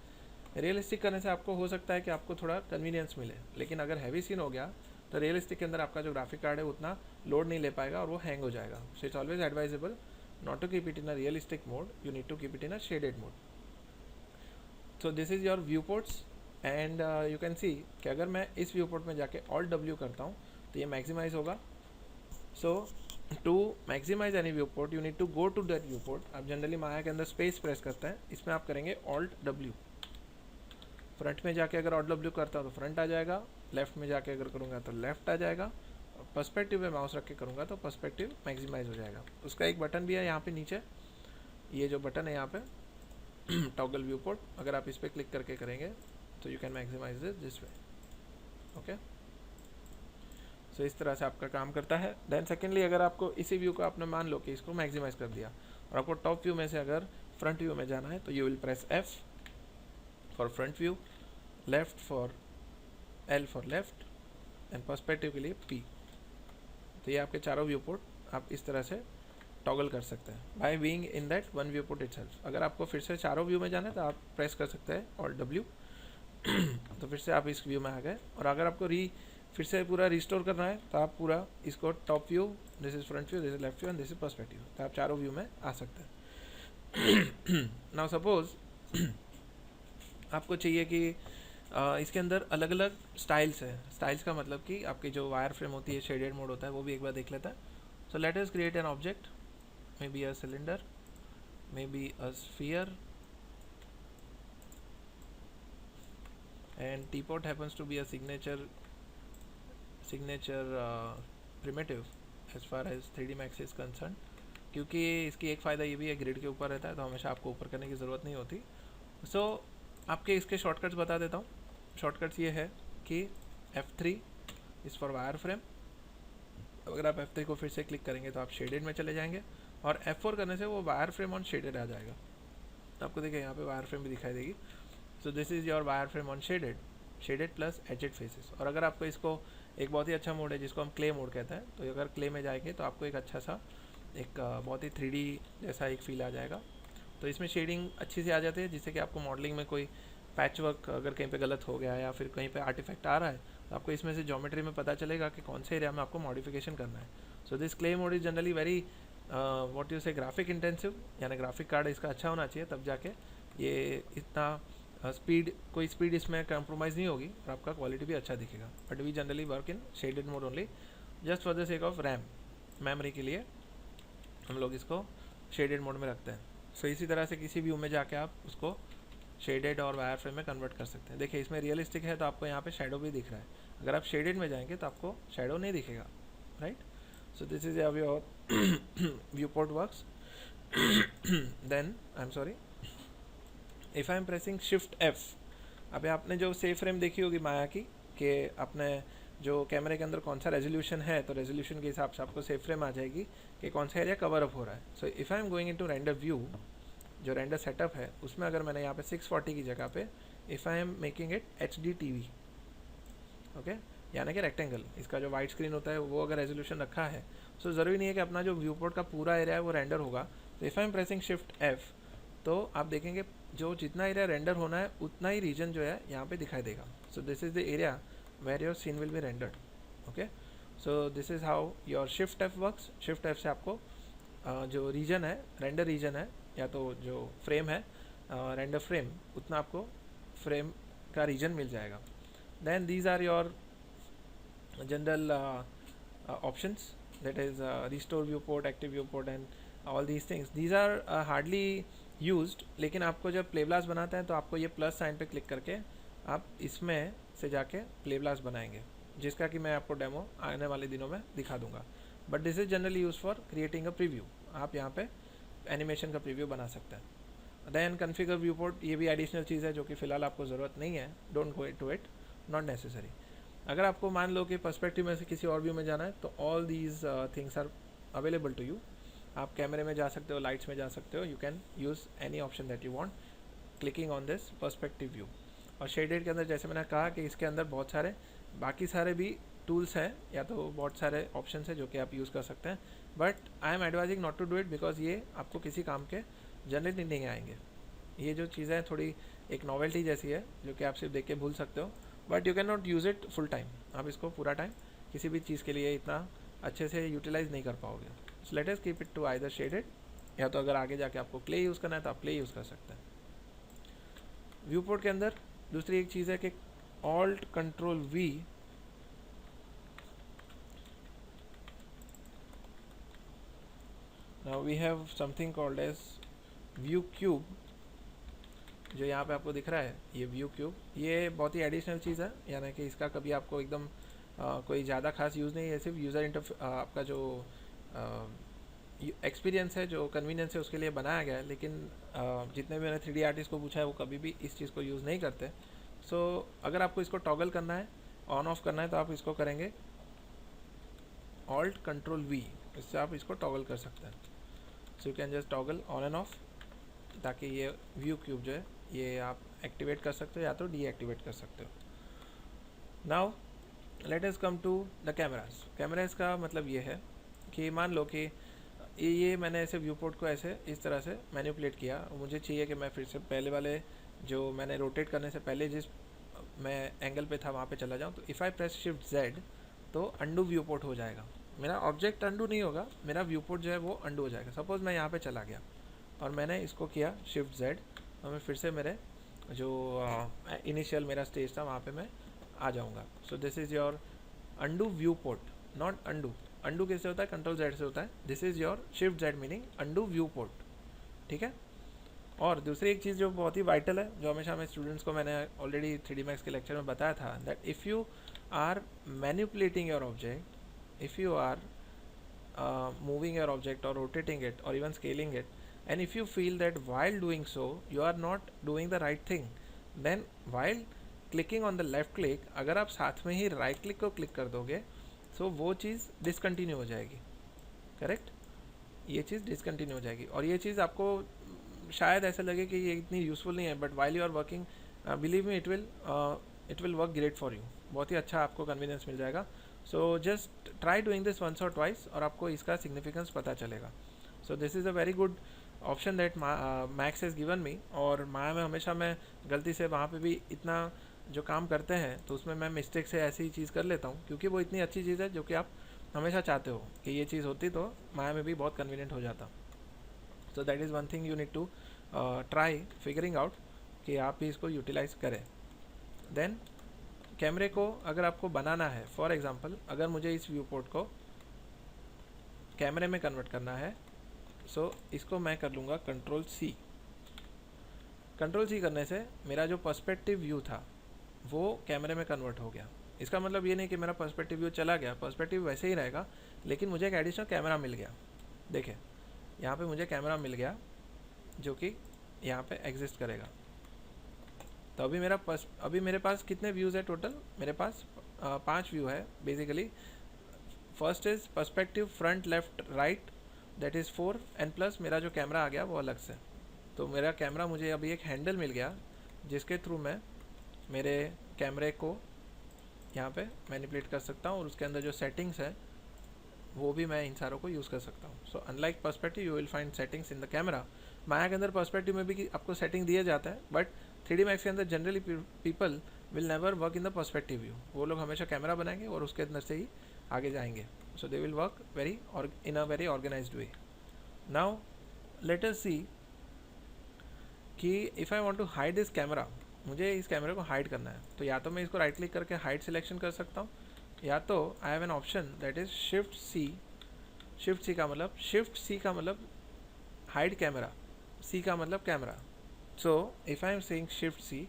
रियलिस्टिक करने से आपको हो सकता है कि आपको थोड़ा कन्वीनियंस मिले, लेकिन अगर हैवी सीन हो गया तो रियलिस्टिक के अंदर आपका जो ग्राफिक कार्ड है उतना लोड नहीं ले पाएगा और वो हैंग हो जाएगा। So it's always advisable not to keep it in a realistic mode, you need to keep it in a shaded mode. So this is your view ports and you can see कि अगर मैं इस view port में जाके alt W करता हूँ तो ये मैक्सिमाइज होगा। So to maximize any view port you need to go to that view port. आप जनरली माया के अंदर स्पेस प्रेस करते हैं, इसमें आप करेंगे ऑल्ट W। फ्रंट में जाके अगर ऑल्ट W करता हूँ तो फ्रंट आ जाएगा, लेफ्ट में जाके अगर करूँगा तो लेफ्ट आ जाएगा, पर्सपेक्टिव में माउस रख के करूँगा तो पर्सपेक्टिव मैक्सिमाइज हो जाएगा। उसका एक बटन भी है यहाँ पे नीचे, ये जो बटन है यहाँ पे टॉगल व्यू पोर्ट, अगर आप इस पर क्लिक करके करेंगे तो you can maximize this way. Okay, so इस तरह से आपका काम करता है। देन सेकेंडली अगर आपको इसी व्यू को आपने मान लो कि इसको मैक्सिमाइज कर दिया और आपको टॉप व्यू में से अगर फ्रंट व्यू में जाना है तो you will press F for front view, left for L for left and perspective के लिए P। तो ये आपके चारों व्यू पोर्ट आप इस तरह से टॉगल कर सकते हैं by being in that one view port itself. अगर आपको फिर से चारों व्यू में जाना है तो आप प्रेस कर सकते हैं ऑल्ट W तो फिर से आप इस व्यू में आ गए। और अगर आपको फिर से पूरा रिस्टोर करना है तो आप पूरा इसको top view, this is front view, this is left view and this is perspective, तो आप चारों व्यू में आ सकते हैं। नाउ सपोज आपको चाहिए कि इसके अंदर अलग अलग स्टाइल्स है। स्टाइल्स का मतलब कि आपकी जो वायर फ्रेम होती है, शेडेड मोड होता है, वो भी एक बार देख लेता है। So let us create an object, may be a cylinder, may be a sphere, and teapot happens to be a signature primitive as far as 3D Max is concerned, क्योंकि इसकी एक फ़ायदा ये भी है ग्रिड के ऊपर रहता है तो हमेशा आपको ऊपर करने की ज़रूरत नहीं होती। सो आपके इसके शॉर्टकट्स बता देता हूँ। शॉर्टकट्स ये है कि F3 is for wire frame. अगर आप F3 को फिर से क्लिक करेंगे तो आप शेडेड में चले जाएंगे और F4 करने से वो वायर फ्रेम ऑन शेडेड आ जाएगा। आपको देखिए यहाँ पे वायर फ्रेम भी दिखाई देगी। So this is your wire frame on shaded plus edged faces. और अगर आपको इसको एक बहुत ही अच्छा मोड है जिसको हम क्ले मोड कहते हैं, तो अगर क्ले में जाएंगे तो आपको एक अच्छा सा एक बहुत ही 3D जैसा एक फील आ जाएगा। तो इसमें शेडिंग अच्छी से आ जाती है, जिससे कि आपको मॉडलिंग में कोई पैच वर्क अगर कहीं पे गलत हो गया या फिर कहीं पे आर्टिफैक्ट आ रहा है तो आपको इसमें से ज्योमेट्री में पता चलेगा कि कौन से एरिया में आपको मॉडिफिकेशन करना है। So this clay mode is generally very what you से ग्राफिक इंटेंसिव, यानी ग्राफिक कार्ड इसका अच्छा होना चाहिए, तब जाके ये इतना कोई स्पीड इसमें कंप्रोमाइज़ नहीं होगी और आपका क्वालिटी भी अच्छा दिखेगा। But we generally work in shaded mode only just for the sake of RAM, memory के लिए हम लोग इसको शेडेड मोड में रखते हैं। सो इसी तरह से किसी भी व्यू में जाके आप उसको शेडेड और वायर फ्रेम में कन्वर्ट कर सकते हैं। देखिए इसमें रियलिस्टिक है तो आपको यहाँ पे शैडो भी दिख रहा है, अगर आप शेडेड में जाएंगे तो आपको शैडो नहीं दिखेगा, right. So this is how your view port works. Then I am sorry, if I am pressing shift F, अभी आपने जो सेव फ्रेम देखी होगी माया की कि अपने जो कैमरे के अंदर कौन सा रेजोल्यूशन है, तो रेजोल्यूशन के हिसाब से आपको सेव फ्रेम आ जाएगी कि कौन सा एरिया कवर अप हो रहा है। So if I am going into render view, जो रेंडर सेटअप है उसमें अगर मैंने यहाँ पे 640 की जगह पे if I am making it HD TV, okay, यानी कि रेक्टेंगल, इसका जो वाइट स्क्रीन होता है वो अगर रेजोल्यूशन रखा है, सो ज़रूरी नहीं है कि अपना जो व्यू पोर्ट का पूरा एरिया है वो रेंडर होगा। तो if I am pressing shift F, तो आप देखेंगे जो जितना एरिया रेंडर होना है उतना ही रीजन जो है यहाँ पे दिखाई देगा। So this is the area where your scene will be rendered, okay. So this is how your shift F works. Shift F से आपको जो रीजन है, रेंडर रीजन है, या तो जो फ्रेम है रेंडर फ्रेम, उतना आपको फ्रेम का रीजन मिल जाएगा। Then these are your general options, that is restore view port, active view port and all these things. These are hardly used, लेकिन आपको जब प्ले ब्लास्ट बनाते हैं तो आपको ये प्लस साइन पे क्लिक करके आप इसमें से जाके प्ले ब्लास्ट बनाएंगे, जिसका कि मैं आपको डेमो आने वाले दिनों में दिखा दूंगा। But this is generally use for creating a preview, आप यहाँ पे एनिमेशन का प्रीव्यू बना सकते हैं। देन कन्फिगर व्यू पोर्ट, ये भी एडिशनल चीज़ है जो कि फ़िलहाल आपको ज़रूरत नहीं है, don't go to it, not necessary. अगर आपको मान लो कि पर्सपेक्टिव में से किसी और व्यू में जाना है तो all these things are available to you. आप कैमरे में जा सकते हो, लाइट्स में जा सकते हो, you can use any option that you want clicking on this perspective view. और शेडेड के अंदर जैसे मैंने कहा कि इसके अंदर बहुत सारे बाकी सारे भी टूल्स हैं, या तो बहुत सारे ऑप्शन है जो कि आप यूज़ कर सकते हैं, but I am advising not to do it because ये आपको किसी काम के जनरली नहीं आएंगे। ये जो चीज़ें हैं थोड़ी एक नॉवेल्टी जैसी है जो कि आप सिर्फ देख के भूल सकते हो, but you can not use it full time. आप इसको पूरा टाइम किसी भी चीज़ के लिए इतना अच्छे से यूटिलाइज नहीं कर पाओगे। So let us keep it to either shaded, या तो अगर आगे जाके आपको क्ले यूज़ करना है तो आप क्ले यूज़ कर सकते हैं। व्यू पोर्ट के अंदर दूसरी एक चीज़ है कि alt control V, now we have something called as view cube, जो यहाँ पे आपको दिख रहा है ये व्यू क्यूब। ये बहुत ही एडिशनल चीज़ है, यानी कि इसका कभी आपको एकदम कोई ज़्यादा खास यूज़ नहीं है, सिर्फ यूज़र आपका जो एक्सपीरियंस है, जो कन्वीनियंस है उसके लिए बनाया गया है। लेकिन जितने भी मैंने 3D आर्टिस्ट को पूछा है वो कभी भी इस चीज़ को यूज़ नहीं करते। सो अगर आपको इसको टॉगल करना है, ऑन ऑफ करना है, तो आप इसको करेंगे ऑल्ट कंट्रोल V, इससे आप इसको टॉगल कर सकते हैं। सो you can just toggle on end of, ताकि ये व्यू क्यूब जो है ये आप एक्टिवेट कर सकते हो या तो डीएक्टिवेट कर सकते हो। Now let us come to the cameras. Cameras का मतलब ये है कि मान लो कि ये मैंने ऐसे व्यू पोर्ट को ऐसे इस तरह से मैनिपुलेट किया, मुझे चाहिए कि मैं फिर से पहले वाले जो मैंने रोटेट करने से पहले जिस मैं एंगल पे था वहाँ पे चला जाऊँ। तो if I press shift Z तो अंडू व्यू पोर्ट हो जाएगा, मेरा ऑब्जेक्ट अंडू नहीं होगा, मेरा व्यू पोर्ट जो है वो अंडू हो जाएगा। सपोज़ मैं यहाँ पे चला गया और मैंने इसको किया शिफ्ट Z, और मैं फिर से मेरे जो इनिशियल मेरा स्टेज था वहाँ पे मैं आ जाऊँगा। सो this is your undo view port, not undo. Undo किससे होता है? कंट्रोल Z से होता है। This is your shift Z meaning undo view port, ठीक है। और दूसरी एक चीज़ जो बहुत ही वाइटल है, जो हमेशा मैं स्टूडेंट्स को मैंने ऑलरेडी 3D Max के लेक्चर में बताया था, that if you are manipulating your object, if you are moving your object or rotating it or even scaling it, and if you feel that while doing so you are not doing the right thing, then while clicking on the left click, अगर आप साथ में ही right click को click कर दोगे, so वो चीज़ discontinue हो जाएगी, correct? ये चीज़ डिसकंटिन्यू हो जाएगी। और ये चीज़ आपको शायद ऐसा लगे कि ये इतनी यूज़फुल नहीं है, but while you are working believe me it will work great for you. बहुत ही अच्छा आपको कन्वीनियंस मिल जाएगा। So just try doing this once और ट्वाइस और आपको इसका सिग्निफिकेंस पता चलेगा। So this is a very good option that Max has given me. और माया में हमेशा मैं गलती से वहाँ पे भी इतना जो काम करते हैं तो उसमें मैं मिस्टेक से ऐसी चीज़ कर लेता हूँ, क्योंकि वो इतनी अच्छी चीज़ है जो कि आप हमेशा चाहते हो कि ये चीज़ होती तो माया में भी बहुत कन्वीनियंट हो जाता। So that is one thing you need to try figuring out कि आप भी इसको यूटिलाइज करें। देन कैमरे को अगर आपको बनाना है, फॉर एग्ज़ाम्पल अगर मुझे इस व्यू पोर्ट को कैमरे में कन्वर्ट करना है, सो इसको मैं कर लूँगा कंट्रोल सी। कंट्रोल सी करने से मेरा जो पर्सपेक्टिव व्यू था वो कैमरे में कन्वर्ट हो गया। इसका मतलब ये नहीं कि मेरा पर्सपेक्टिव व्यू चला गया, पर्सपेक्टिव वैसे ही रहेगा, लेकिन मुझे एक एडिशनल कैमरा मिल गया। देखिए यहाँ पे मुझे कैमरा मिल गया जो कि यहाँ पे एग्जिस्ट करेगा। तो अभी मेरे पास कितने व्यूज़ है टोटल? मेरे पास 5 व्यू है basically. First is perspective front left right, that is 4, and plus मेरा जो कैमरा आ गया वो अलग से। तो मेरा कैमरा, मुझे अभी एक हैंडल मिल गया जिसके थ्रू मैं मेरे कैमरे को यहाँ पे मैनिपुलेट कर सकता हूँ और उसके अंदर जो सेटिंग्स है वो भी मैं इन सारों को यूज़ कर सकता हूँ। So unlike perspective you will find settings in the camera. Maya के अंदर पर्सपेक्टिव में भी आपको सेटिंग दिया जाता है, बट 3D मैक्स के अंदर generally people will never work in the perspective view. वो लोग हमेशा कैमरा बनाएंगे और उसके अंदर से ही आगे जाएंगे। So they will work in a very organized way. Now let us see कि if I want to hide this camera, मुझे इस कैमरे को हाइड करना है, तो या तो मैं इसको राइट क्लिक करके हाइड सिलेक्शन कर सकता हूँ, या तो I have an option that is shift C. Shift C का मतलब हाइड कैमरा, सी का मतलब camera. So if I am saying shift C,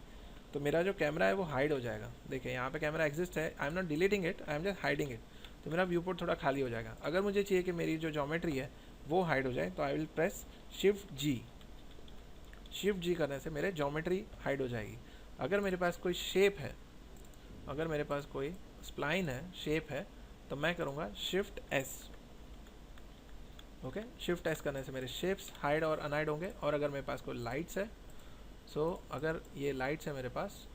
तो मेरा जो कैमरा है वो हाइड हो जाएगा। देखिए यहाँ पे कैमरा एग्जिस्ट है, आई am not deleting it, I am just hiding it. तो मेरा व्यू पोर्ट थोड़ा खाली हो जाएगा। अगर मुझे चाहिए कि मेरी जो ज्योमेट्री है वो हाइड हो जाए, तो I will press shift G. Shift G करने से मेरे ज्योमेट्री हाइड हो जाएगी। अगर मेरे पास कोई शेप है, अगर मेरे पास कोई स्प्लाइन है, शेप है, तो मैं करूँगा shift S. Okay, shift S करने से मेरे शेप्स हाइड और अनहाइड होंगे। और अगर मेरे पास कोई लाइट्स है, सो अगर ये लाइट्स है मेरे पास,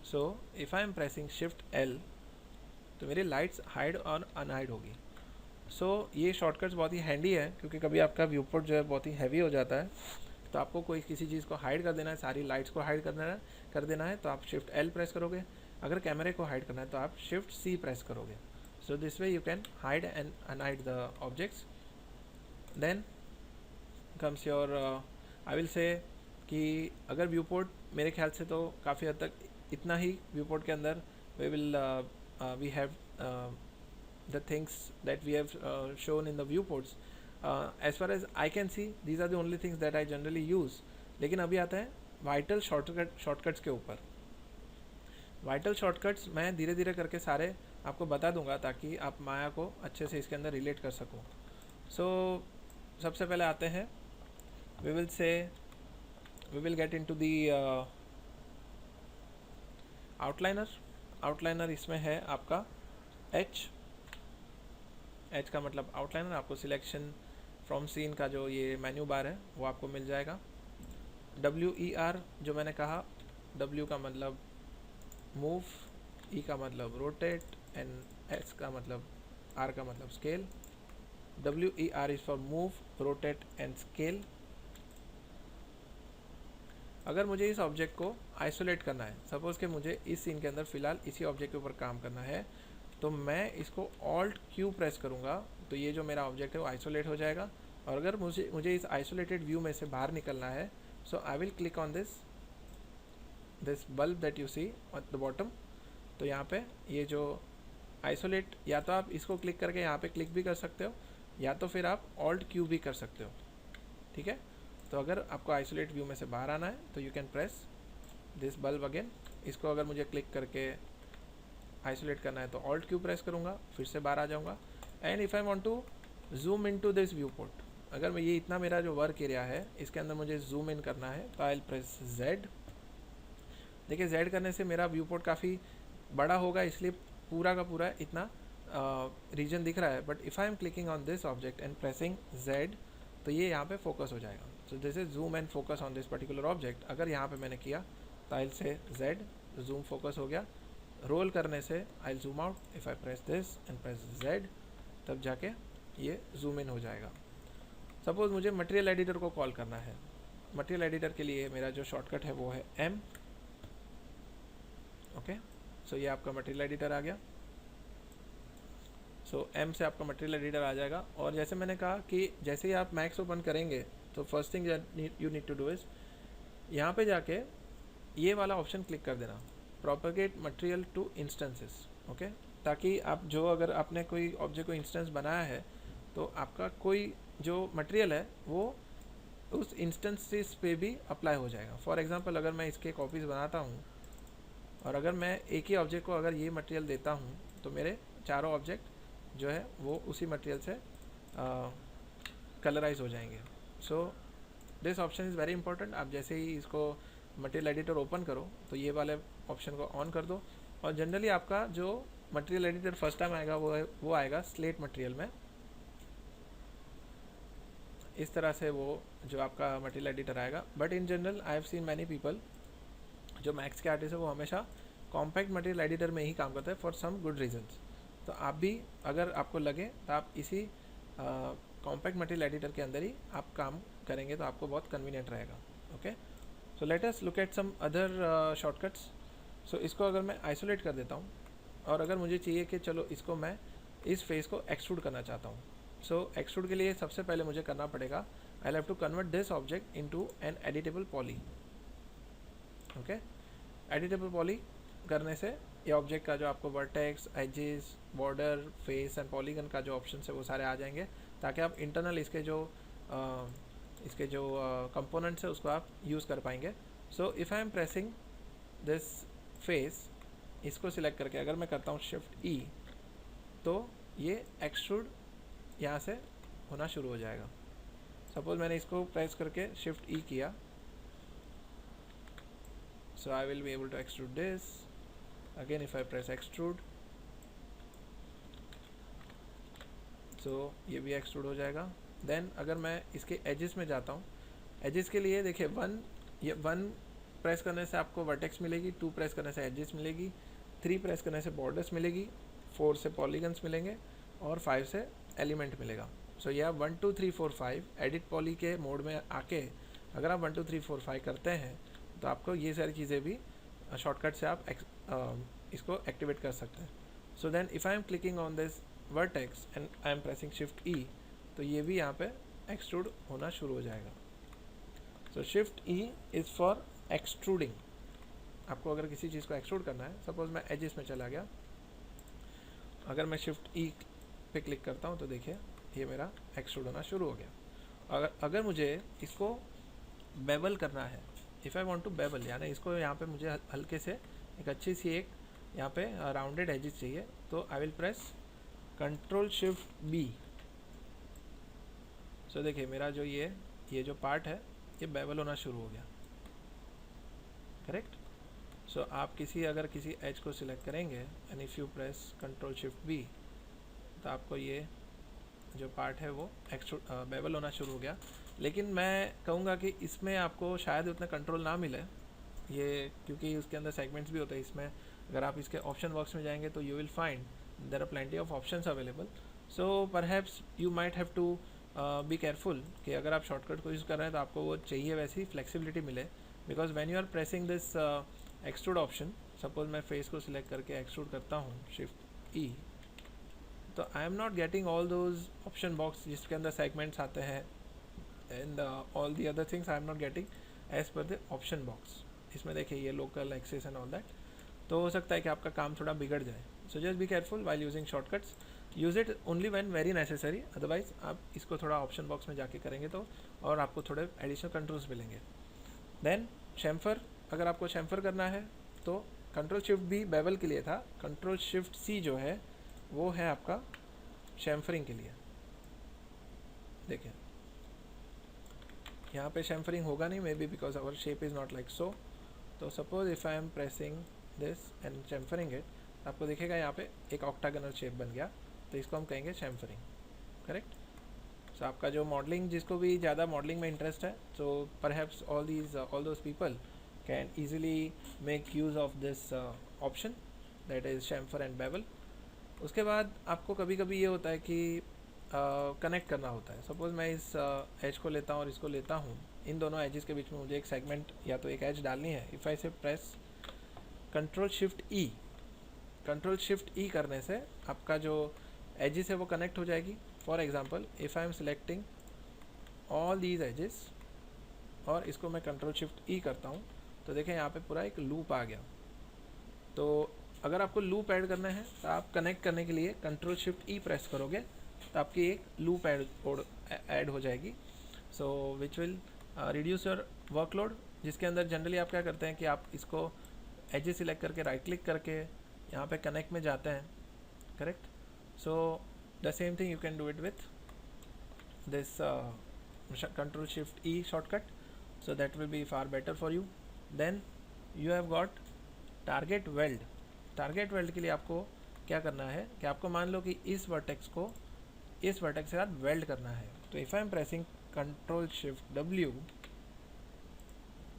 so if I am pressing shift L, तो मेरी लाइट्स हाइड और अनहाइड होगी। सो ये शॉर्टकट्स बहुत ही हैंडी है, क्योंकि कभी आपका व्यू पोर्ट जो है बहुत ही हैवी हो जाता है, तो आपको कोई किसी चीज़ को हाइड कर देना है, सारी लाइट्स को हाइड कर देना है, तो आप शिफ्ट एल प्रेस करोगे। अगर कैमरे को हाइड करना है तो आप शिफ्ट सी प्रेस करोगे। So this way you can hide and unhide the objects. Then comes your I will say कि अगर व्यू पोर्ट, मेरे ख्याल से तो काफ़ी हद तक इतना ही व्यू पोर्ट के अंदर we have the things that we have shown in the viewports. As far as I can see, these are the only things that I generally use. लेकिन अभी आता है वाइटल शॉर्टकट्स के ऊपर। वाइटल शॉर्टकट्स मैं धीरे धीरे करके सारे आपको बता दूंगा, ताकि आप माया को अच्छे से इसके अंदर रिलेट कर सको। सो सबसे पहले आते हैं, we will get into the outliner। इसमें है आपका H का मतलब आउटलाइनर। आपको सिलेक्शन फ्रॉम सीन का जो ये मेन्यू बार है वो आपको मिल जाएगा। WER जो मैंने कहा, W का मतलब मूव, E का मतलब रोटेट, एंड S का मतलब R का मतलब scale. WER is for move, rotate and scale. अगर मुझे इस ऑब्जेक्ट को आइसोलेट करना है, सपोज़ कि मुझे इस सीन के अंदर फ़िलहाल इसी ऑब्जेक्ट के ऊपर काम करना है, तो मैं इसको Alt Q प्रेस करूँगा, तो ये जो मेरा ऑब्जेक्ट है वो आइसोलेट हो जाएगा। और अगर मुझे इस आइसोलेटेड व्यू में से बाहर निकलना है, so I will click on this bulb that you see at the bottom. तो यहाँ पे ये जो आइसोलेट, या तो आप इसको क्लिक करके यहाँ पे क्लिक भी कर सकते हो, या तो फिर आप Alt Q भी कर सकते हो। ठीक है, तो अगर आपको आइसोलेट व्यू में से बाहर आना है तो you can press this bulb again. इसको अगर मुझे क्लिक करके आइसोलेट करना है तो Alt Q प्रेस करूँगा, फिर से बाहर आ जाऊँगा। And if I want to zoom in to this view port, अगर मैं ये इतना मेरा जो वर्क एरिया है इसके अंदर मुझे जूम इन करना है, तो आई विल प्रेस Z। देखिए Z करने से मेरा व्यू पोर्ट काफ़ी बड़ा होगा, इसलिए पूरा का पूरा इतना रीजन दिख रहा है। But if I am clicking on this object and pressing Z, तो ये यहाँ पे फोकस हो जाएगा। सो this is zoom and focus on this particular object. अगर यहाँ पे मैंने किया तो आई से Z, जूम फोकस हो गया। रोल करने से आई zoom out, if I press this and press Z, तब जाके ये जूम इन हो जाएगा। सपोज मुझे मटेरियल एडिटर को कॉल करना है। मटेरियल एडिटर के लिए मेरा जो शॉर्टकट है वो है M। ओके, सो ये आपका मटेरियल एडिटर आ गया। सो M से आपका मटेरियल एडिटर आ जाएगा। और जैसे मैंने कहा कि जैसे ही आप मैक्स ओपन करेंगे तो first thing you need to do is यहाँ पे जाके ये वाला ऑप्शन क्लिक कर देना, propagate material to instances. Okay, ताकि आप जो अगर आपने कोई ऑब्जेक्ट को इंस्टेंस बनाया है तो आपका कोई जो मटेरियल है वो उस इंस्टेंसेस पे भी अप्लाई हो जाएगा। फॉर एग्जांपल अगर मैं इसके कॉपीज़ बनाता हूँ और अगर मैं एक ही ऑब्जेक्ट को अगर ये मटेरियल देता हूँ तो मेरे चारों ऑब्जेक्ट जो है वो उसी मटेरियल से कलराइज हो जाएंगे। So this option is very important. आप जैसे ही इसको मटेरियल एडिटर ओपन करो तो ये वाले ऑप्शन को ऑन कर दो। और जनरली आपका जो मटेरियल एडिटर फर्स्ट टाइम आएगा वो आएगा स्लेट मटेरियल में। इस तरह से वो जो आपका मटेरियल एडिटर आएगा। But in general I have seen many people जो मैक्स के आर्टिस्ट है वो हमेशा कॉम्पैक्ट मटेरियल एडिटर में ही काम करता है फॉर सम गुड रीजंस। तो आप भी अगर आपको लगे तो आप इसी कॉम्पैक्ट मटेरियल एडिटर के अंदर ही आप काम करेंगे तो आपको बहुत कन्वीनियंट रहेगा। Okay, so let us look at some other shortcuts. So इसको अगर मैं आइसोलेट कर देता हूँ और अगर मुझे चाहिए कि चलो इसको मैं इस फेस को एक्सट्रूड करना चाहता हूँ। सो एक्सट्रूड के लिए सबसे पहले मुझे करना पड़ेगा I have to convert this object into an editable poly. Okay, editable poly करने से ये ऑब्जेक्ट का जो आपको vertex, edges, border, face and polygon का जो ऑप्शन है वो सारे आ जाएंगे, ताकि आप इंटरनल इसके जो कंपोनेंट्स है उसको आप यूज़ कर पाएंगे। सो if I am pressing this face, इसको सिलेक्ट करके अगर मैं करता हूँ शिफ्ट E तो ये एक्सट्रूड यहाँ से होना शुरू हो जाएगा। सपोज मैंने इसको प्रेस करके शिफ्ट E किया, so I will be able to extrude this. Again if I press extrude, so ये भी extrude हो जाएगा। Then अगर मैं इसके edges में जाता हूँ, edges के लिए देखिए 1 प्रेस करने से आपको वर्टेक्स मिलेगी, 2 प्रेस करने से edges मिलेगी, 3 प्रेस करने से बॉर्डर्स मिलेगी, 4 से पॉलीगन्स मिलेंगे और 5 से एलिमेंट मिलेगा। सो ये आप 1 2 3 4 5 एडिट पॉली के मोड में आके अगर आप 1 2 3 4 5 करते हैं तो आपको ये सारी चीज़ें भी शॉर्टकट से आप इसको एक्टिवेट कर सकते हैं। So then if I am clicking on this vertex and I am pressing shift E तो ये भी यहाँ पे एक्सट्रूड होना शुरू हो जाएगा। सो shift E is for extruding. आपको अगर किसी चीज़ को एक्सट्रूड करना है, सपोज मैं एजेस में चला गया, अगर मैं शिफ्ट E पे क्लिक करता हूँ तो देखिए ये मेरा एक्सट्रूड होना शुरू हो गया। अगर मुझे इसको बेवल करना है, if I want to bevel, यानी इसको यहाँ पे मुझे हल्के से एक अच्छी सी एक यहाँ पे राउंडेड एजेस चाहिए, तो I will press control shift B। सो देखिए मेरा जो ये जो पार्ट है ये बेवल होना शुरू हो गया। करेक्ट। सो आप अगर किसी एज को सिलेक्ट करेंगे and if you press control shift B तो आपको ये जो पार्ट है वो बेवल होना शुरू हो गया। लेकिन मैं कहूँगा कि इसमें आपको शायद उतना कंट्रोल ना मिले ये, क्योंकि उसके अंदर सेगमेंट्स भी होते हैं। इसमें अगर आप इसके ऑप्शन बॉक्स में जाएंगे तो you will find there are plenty of options available. So perhaps you might have to be careful कि अगर आप शॉर्टकट को यूज़ कर रहे हैं तो आपको वो चाहिए वैसी फ्लेक्सिबिलिटी मिले, because when you are pressing this extrude option, suppose मैं फेस को सिलेक्ट करके एक्सट्रूड करता हूँ शिफ्ट E, तो I am not getting all those option box जिसके अंदर सेगमेंट्स आते हैं and all the other things I am not getting as per the option box. इसमें देखिए ये local axes and all that, तो हो सकता है कि आपका काम थोड़ा बिगड़ जाए। So just be careful while using shortcuts, use it only when very necessary, otherwise आप इसको थोड़ा ऑप्शन बॉक्स में जाके करेंगे तो और आपको थोड़े एडिशनल कंट्रोल्स मिलेंगे। देन शैम्फर, अगर आपको शैम्फर करना है तो कंट्रोल शिफ्ट B बेवल के लिए था, कंट्रोल शिफ्ट C जो है वो है आपका शैम्फरिंग के लिए। देखिए यहाँ पे शैम्फरिंग होगा नहीं, maybe because our shape is not like so. तो suppose if I am pressing this and chamfering it, आपको दिखेगा यहाँ पे एक ऑक्टागोनल शेप बन गया, तो इसको हम कहेंगे शैम्फरिंग। करेक्ट। सो आपका जो मॉडलिंग, जिसको भी ज़्यादा मॉडलिंग में इंटरेस्ट है, तो perhaps all those people can easily make use of this option that is chamfer and bevel. उसके बाद आपको कभी कभी ये होता है कि कनेक्ट करना होता है। सपोज़ मैं इस एज को लेता हूँ और इसको लेता हूँ, इन दोनों एजेस के बीच में मुझे एक सेगमेंट या तो एक एज डालनी है। इफ़ आई से प्रेस कंट्रोल शिफ्ट ई, कंट्रोल शिफ्ट ई करने से आपका जो एजेस है वो कनेक्ट हो जाएगी। For example if I am selecting all these edges और इसको मैं कंट्रोल शिफ्ट ई करता हूँ, तो देखें यहाँ पे पूरा एक लूप आ गया। तो अगर आपको लूप ऐड करना है तो आप कनेक्ट करने के लिए कंट्रोल शिफ्ट ई प्रेस करोगे तो आपकी एक लूप ऐड हो जाएगी। So which will reduce your workload, जिसके अंदर जनरली आप क्या करते हैं कि आप इसको एजेस सिलेक्ट करके राइट क्लिक करके यहाँ पे कनेक्ट में जाते हैं, correct. So the same thing you can do it with this control shift E shortcut, so that will be far better for you. Then you have got target weld. Target weld के लिए आपको क्या करना है कि आपको मान लो कि इस वर्टेक्स को इस वर्टेक्स के साथ वेल्ड करना है। तो if I am pressing control shift W,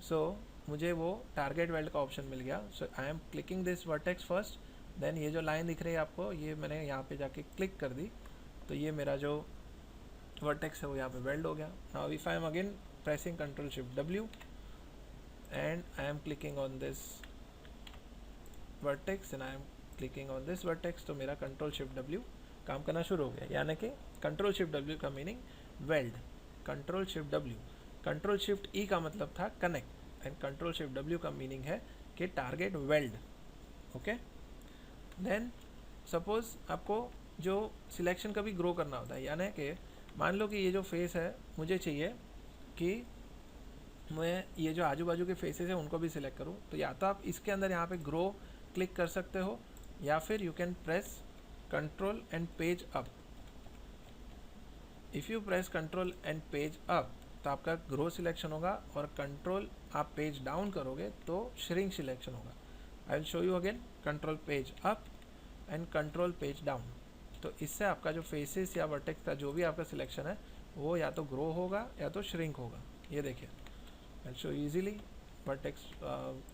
so मुझे वो टारगेट वेल्ड का ऑप्शन मिल गया। So I am clicking this vertex first, then ये जो लाइन दिख रही है आपको, ये मैंने यहाँ पे जाके क्लिक कर दी तो ये मेरा जो वर्टेक्स है वो यहाँ पे वेल्ड हो गया। Now if I am again pressing control shift W and I am clicking on this vertex and I am clicking on this vertex, तो मेरा कंट्रोल शिफ्ट W काम करना शुरू हो गया। यानी कि कंट्रोल शिफ्ट W का meaning weld, control shift W। Control shift E का मतलब था connect and control shift W का मीनिंग है कि target weld. Okay, then suppose आपको जो सिलेक्शन का भी ग्रो करना होता है, यानी कि मान लो कि ये जो फेस है मुझे चाहिए कि मैं ये जो आजू बाजू के फेसेस हैं उनको भी सिलेक्ट करूँ, तो या तो आप इसके अंदर यहाँ पे ग्रो क्लिक कर सकते हो या फिर you can press control and page up. If you press control and page up तो आपका ग्रो सिलेक्शन होगा और कंट्रोल आप पेज डाउन करोगे तो श्रिंक सिलेक्शन होगा। आई will show you again control page up and control page down. तो इससे आपका जो फेसेस या वर्टेक्स का जो भी आपका सिलेक्शन है वो या तो ग्रो होगा या तो श्रिंक होगा। ये देखिए, I will show easily vertex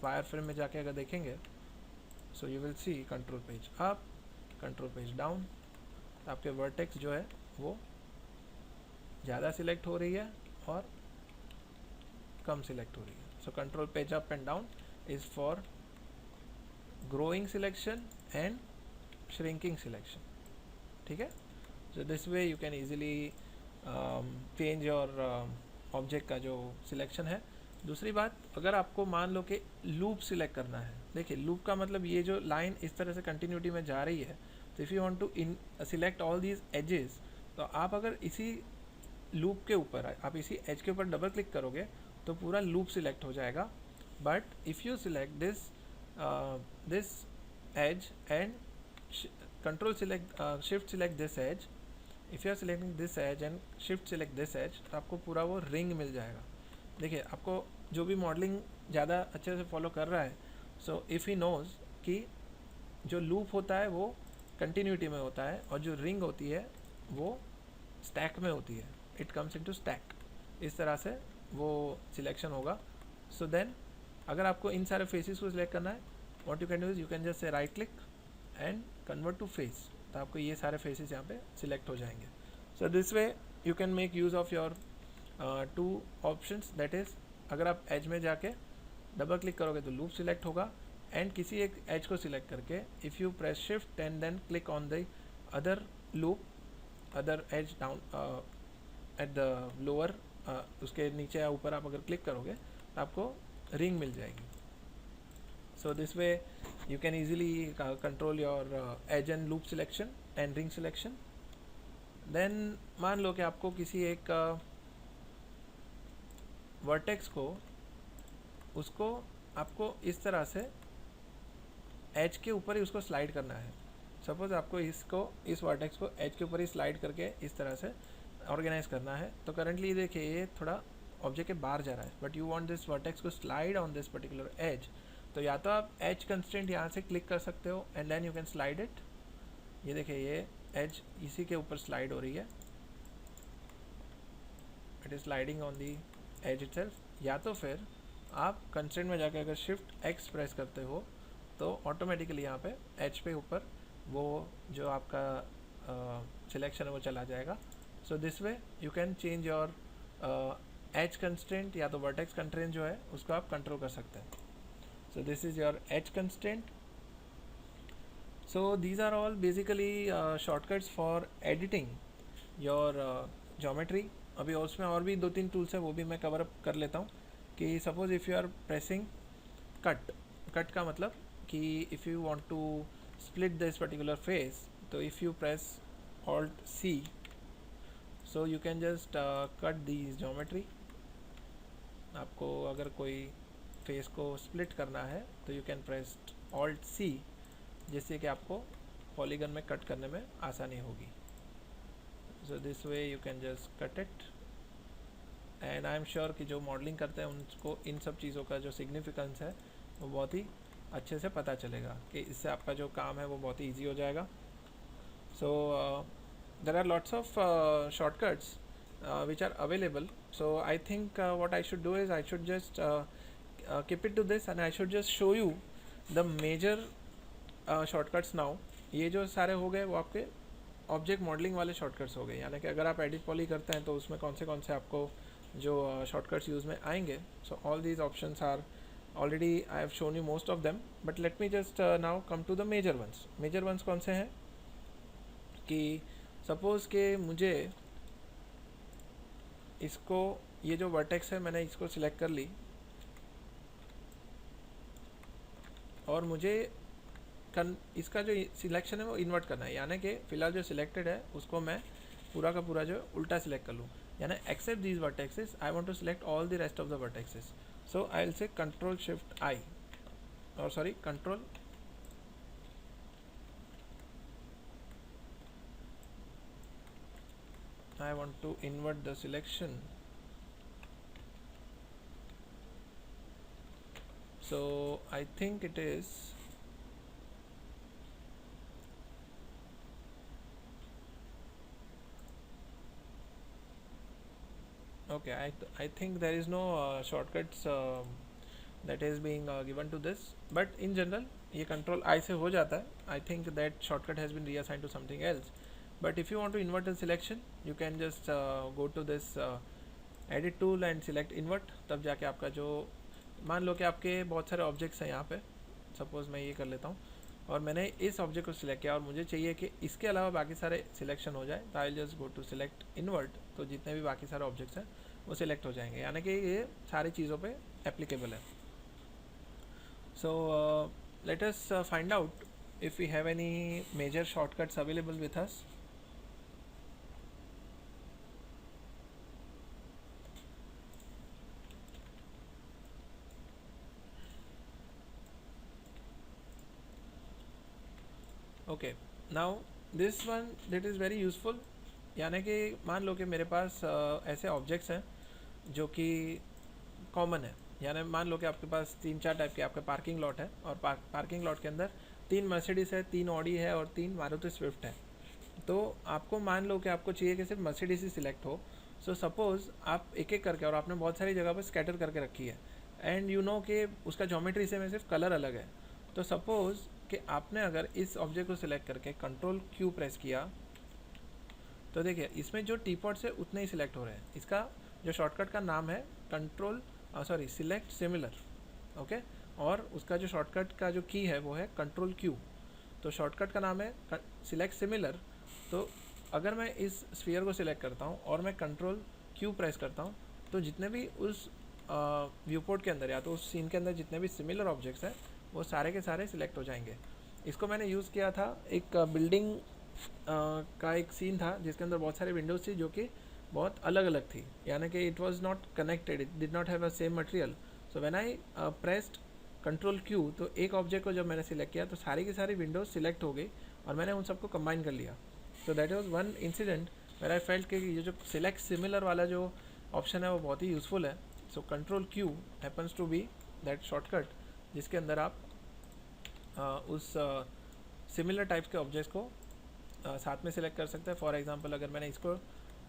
wire frame में जाके अगर देखेंगे, so you will see control page up, control page down, आपके वर्टेक्स जो है वो ज़्यादा सिलेक्ट हो रही है और कम सिलेक्ट हो रही है। सो control page up and down is for growing selection and shrinking selection, ठीक है। सो this way you can easily change your object का जो सिलेक्शन है। दूसरी बात, अगर आपको मान लो कि लूप सिलेक्ट करना है, देखिए लूप का मतलब ये जो लाइन इस तरह से कंटिन्यूटी में जा रही है, तो if you want to select all these edges, तो आप अगर इसी लूप के ऊपर आप इसी एज के ऊपर डबल क्लिक करोगे तो पूरा लूप सिलेक्ट हो जाएगा। But if you select this edge and control select shift select this edge, if you are selecting this edge and shift select this edge, तो आपको पूरा वो रिंग मिल जाएगा। देखिए, आपको जो भी मॉडलिंग ज़्यादा अच्छे से फॉलो कर रहा है, सो इफ़ ही नोज़ कि जो लूप होता है वो कंटिन्यूटी में होता है और जो रिंग होती है वो स्टैक में होती है, इट कम्स इनटू स्टैक, इस तरह से वो सिलेक्शन होगा। सो देन अगर आपको इन सारे फेसेस को सिलेक्ट करना है, what you can do is you can just say right click and convert to face, तो आपको ये सारे फेसेस यहाँ पे सिलेक्ट हो जाएंगे। सो this way you can make use of your two options, that is अगर आप एज में जाके डबल क्लिक करोगे तो लूप सिलेक्ट होगा, एंड किसी एक एज को सिलेक्ट करके if you press shift and then click on the other loop, other edge down at the lower, उसके नीचे या ऊपर आप अगर क्लिक करोगे तो आपको रिंग मिल जाएगी। सो this way you can easily control your edge and loop selection and ring selection. Then मान लो कि आपको किसी एक वर्टेक्स को उसको आपको इस तरह से एज के ऊपर ही उसको स्लाइड करना है। सपोज आपको इस वर्टेक्स को एज के ऊपर ही स्लाइड करके इस तरह से ऑर्गेनाइज करना है। तो करंटली देखिए ये थोड़ा ऑब्जेक्ट के बाहर जा रहा है, but you want this vertex को slide on this particular edge, तो या तो आप एज कंस्ट्रेंट यहाँ से क्लिक कर सकते हो and then you can slide it. ये देखिए ये एज इसी के ऊपर स्लाइड हो रही है, it is sliding on the edge itself, या तो फिर आप कंस्ट्रेंट में जाकर अगर शिफ्ट एक्स प्रेस करते हो तो ऑटोमेटिकली यहाँ पे एज पे ऊपर वो जो आपका सिलेक्शन है वो चला जाएगा. सो this way you can change your edge constraint या तो वर्टेक्स कंस्ट्रेंट जो है उसको आप कंट्रोल कर सकते हैं. So this is your edge constraint. So these are all basically shortcuts for editing your geometry. अभी उसमें और भी 2-3 टूल्स है, वो भी मैं कवर अप कर लेता हूँ. कि suppose if you are pressing cut का मतलब कि if you want to split this particular face, तो if you press alt C, so you can just cut this geometry. आपको अगर कोई फेस को स्प्लिट करना है तो you can press alt C, जिससे कि आपको पॉलीगन में कट करने में आसानी होगी. सो this way you can just cut it. And I am sure कि जो मॉडलिंग करते हैं उनको इन सब चीज़ों का जो सिग्निफिकेंस है वो बहुत ही अच्छे से पता चलेगा कि इससे आपका जो काम है वो बहुत ही ईजी हो जाएगा. So there are lots of shortcuts which are available. So I think what I should do is I should just keep it to this and I should just show you the major shortcuts now. ये जो सारे हो गए वो आपके object modelling वाले shortcuts हो गए, यानी कि अगर आप एडिट पॉली करते हैं तो उसमें कौन से आपको जो शॉर्टकट्स यूज़ में आएंगे. So all these options are already I have shown you most of them, but let me just now come to the major ones. Major ones कौन से हैं कि सपोज़ के मुझे इसको, ये जो वर्टेक्स है मैंने इसको सिलेक्ट कर ली और मुझे इसका जो सिलेक्शन है वो इन्वर्ट करना है, यानी कि फ़िलहाल जो सिलेक्टेड है उसको मैं पूरा का पूरा जो उल्टा सिलेक्ट कर लूँ. यानी except these vertices, I want to select all the rest of the vertices. So I will say control shift I, और sorry control I want to invert the selection. So I think it is okay. I think there is no shortcuts that is being given to this, but in general ये control I से हो जाता है. I think that shortcut has been reassigned to something else. But if you want to invert the selection, you can just go to this edit tool and select invert. तब जाके आपका जो, मान लो कि आपके बहुत सारे ऑब्जेक्ट्स हैं यहाँ पे, सपोज़ मैं ये कर लेता हूँ और मैंने इस ऑब्जेक्ट को सिलेक्ट किया और मुझे चाहिए कि इसके अलावा बाकी सारे सिलेक्शन हो जाए, तो I just go to select invert. तो जितने भी बाकी सारे ऑब्जेक्ट्स हैं वो सिलेक्ट हो जाएंगे, यानी कि ये सारी चीज़ों पे एप्लीकेबल है. So let us find out if we have any major shortcuts available with us. Okay, now this one that is very useful. यानी कि मान लो कि मेरे पास ऐसे ऑब्जेक्ट्स हैं जो कि कॉमन है. यानी मान लो कि आपके पास 3-4 टाइप के आपका पार्किंग लॉट है और पार्किंग लॉट के अंदर 3 मर्सिडीज़ है, 3 ऑडी है और 3 मारुति स्विफ्ट है. तो आपको मान लो कि आपको चाहिए कि सिर्फ मर्सिडीज़ ही सिलेक्ट हो. सो सपोज़ आप एक एक करके, और आपने बहुत सारी जगह पर स्कैटर करके रखी है, एंड यू नो कि उसका ज्योमेट्री से में सिर्फ कलर अलग है. तो सपोज़ कि आपने अगर इस ऑब्जेक्ट को सिलेक्ट करके कंट्रोल क्यू प्रेस किया तो देखिए इसमें जो टी पॉट्स है उतने ही सिलेक्ट हो रहे हैं. इसका जो शॉर्टकट का नाम है सिलेक्ट सिमिलर. ओके, और उसका जो शॉर्टकट का जो की है वो है कंट्रोल क्यू. तो शॉर्टकट का नाम है सिलेक्ट सिमिलर. तो अगर मैं इस स्फीयर को सिलेक्ट करता हूँ और मैं कंट्रोल क्यू प्रेस करता हूँ तो जितने भी उस व्यू पोर्ट के अंदर या तो उस सीन के अंदर जितने भी सिमिलर ऑब्जेक्ट्स हैं वो सारे के सारे सिलेक्ट हो जाएंगे. इसको मैंने यूज़ किया था, एक बिल्डिंग का एक सीन था जिसके अंदर बहुत सारे विंडोज़ थी जो कि बहुत अलग अलग थी, यानी कि it was not connected, it did not have a same material. So when I pressed control Q, तो एक ऑब्जेक्ट को जब मैंने सिलेक्ट किया तो सारी की सारी विंडोज़ सिलेक्ट हो गई और मैंने उन सबको कंबाइन कर लिया. So that was one incident where I felt कि ये जो सिलेक्ट सिमिलर वाला जो ऑप्शन है वो बहुत ही यूज़फुल है. सो control Q happens to be that shortcut जिसके अंदर आप उस सिमिलर टाइप्स के ऑब्जेक्ट्स को साथ में सिलेक्ट कर सकते हैं. फॉर एग्जांपल अगर मैंने इसको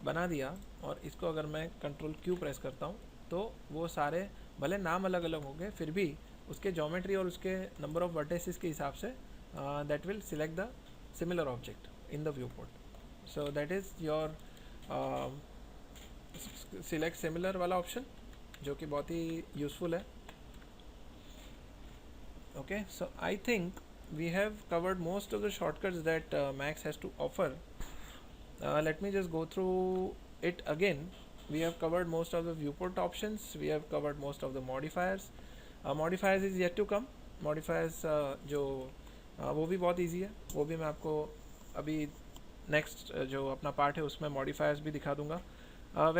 बना दिया और इसको अगर मैं कंट्रोल क्यू प्रेस करता हूँ तो वो सारे भले नाम अलग अलग हो गए फिर भी उसके ज्योमेट्री और उसके नंबर ऑफ वर्टिसेस के हिसाब say that will select the similar object in the view port. So that is your select similar वाला ऑप्शन जो कि बहुत ही यूज़फुल है. Okay, so I think we have covered most of the shortcuts that Max has to offer. Let me just go through it again. We have covered most of the viewport options. We have covered most of the modifiers. Modifiers is yet to come. Modifiers जो वो भी बहुत easy है, वो भी मैं आपको अभी next जो अपना पार्ट है उसमें modifiers भी दिखा दूंगा.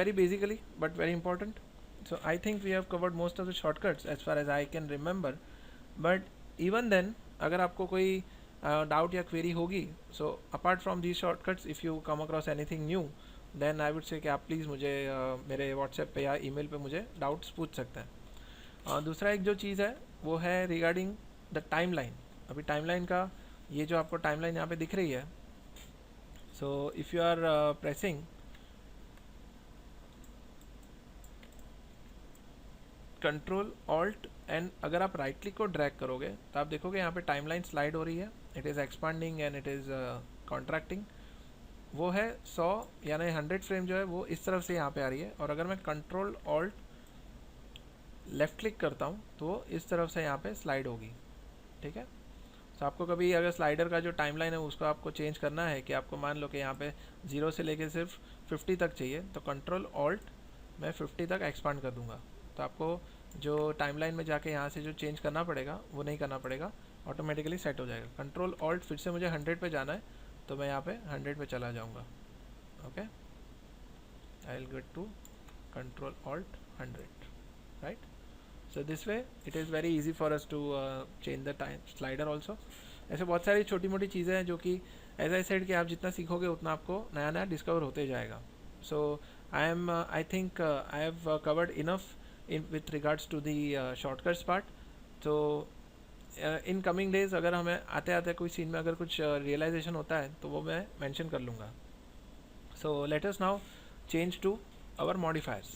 Very basically but very important. So I think we have covered most of the shortcuts as far as I can remember. But even then अगर आपको कोई डाउट या क्वेरी होगी so apart from these shortcuts if you come across anything new then I would say कि आप please मुझे मेरे WhatsApp पे या ईमेल पे मुझे डाउट्स पूछ सकते हैं. दूसरा एक जो चीज़ है वो है रिगार्डिंग द टाइमलाइन. अभी टाइमलाइन का ये जो आपको टाइमलाइन यहाँ पे दिख रही है so if you are pressing control alt and अगर आप राइट क्लिक को ड्रैग करोगे तो आप देखोगे यहाँ पे टाइमलाइन स्लाइड हो रही है. It is expanding and it is contracting. वो है 100 यानी 100 फ्रेम जो है वो इस तरफ से यहाँ पे आ रही है और अगर मैं कंट्रोल ऑल्ट लेफ़्ट क्लिक करता हूँ तो वो इस तरफ से यहाँ पे स्लाइड होगी. ठीक है. तो आपको कभी अगर स्लाइडर का जो टाइमलाइन है उसको आपको चेंज करना है कि आपको मान लो कि यहाँ पे 0 से लेके सिर्फ 50 तक चाहिए तो कंट्रोल ऑल्ट मैं 50 तक एक्सपांड कर दूँगा. तो आपको जो टाइमलाइन में जाके यहाँ से जो चेंज करना पड़ेगा वो नहीं करना पड़ेगा, ऑटोमेटिकली सेट हो जाएगा. कंट्रोल ऑल्ट फिर से मुझे 100 पे जाना है तो मैं यहाँ पे 100 पे चला जाऊँगा. Okay, I will get to control alt 100. Right. So this way it is very easy for us to change the time slider also. ऐसे बहुत सारी छोटी मोटी चीज़ें हैं जो कि एज आई सेड कि आप जितना सीखोगे उतना आपको नया नया डिस्कवर होते जाएगा. So I think I have covered enough in with regards to the shortcuts part. तो in coming days अगर हमें आते आते कोई सीन में अगर कुछ realization होता है तो वो मैं mention कर लूँगा. So let us now change to our modifiers.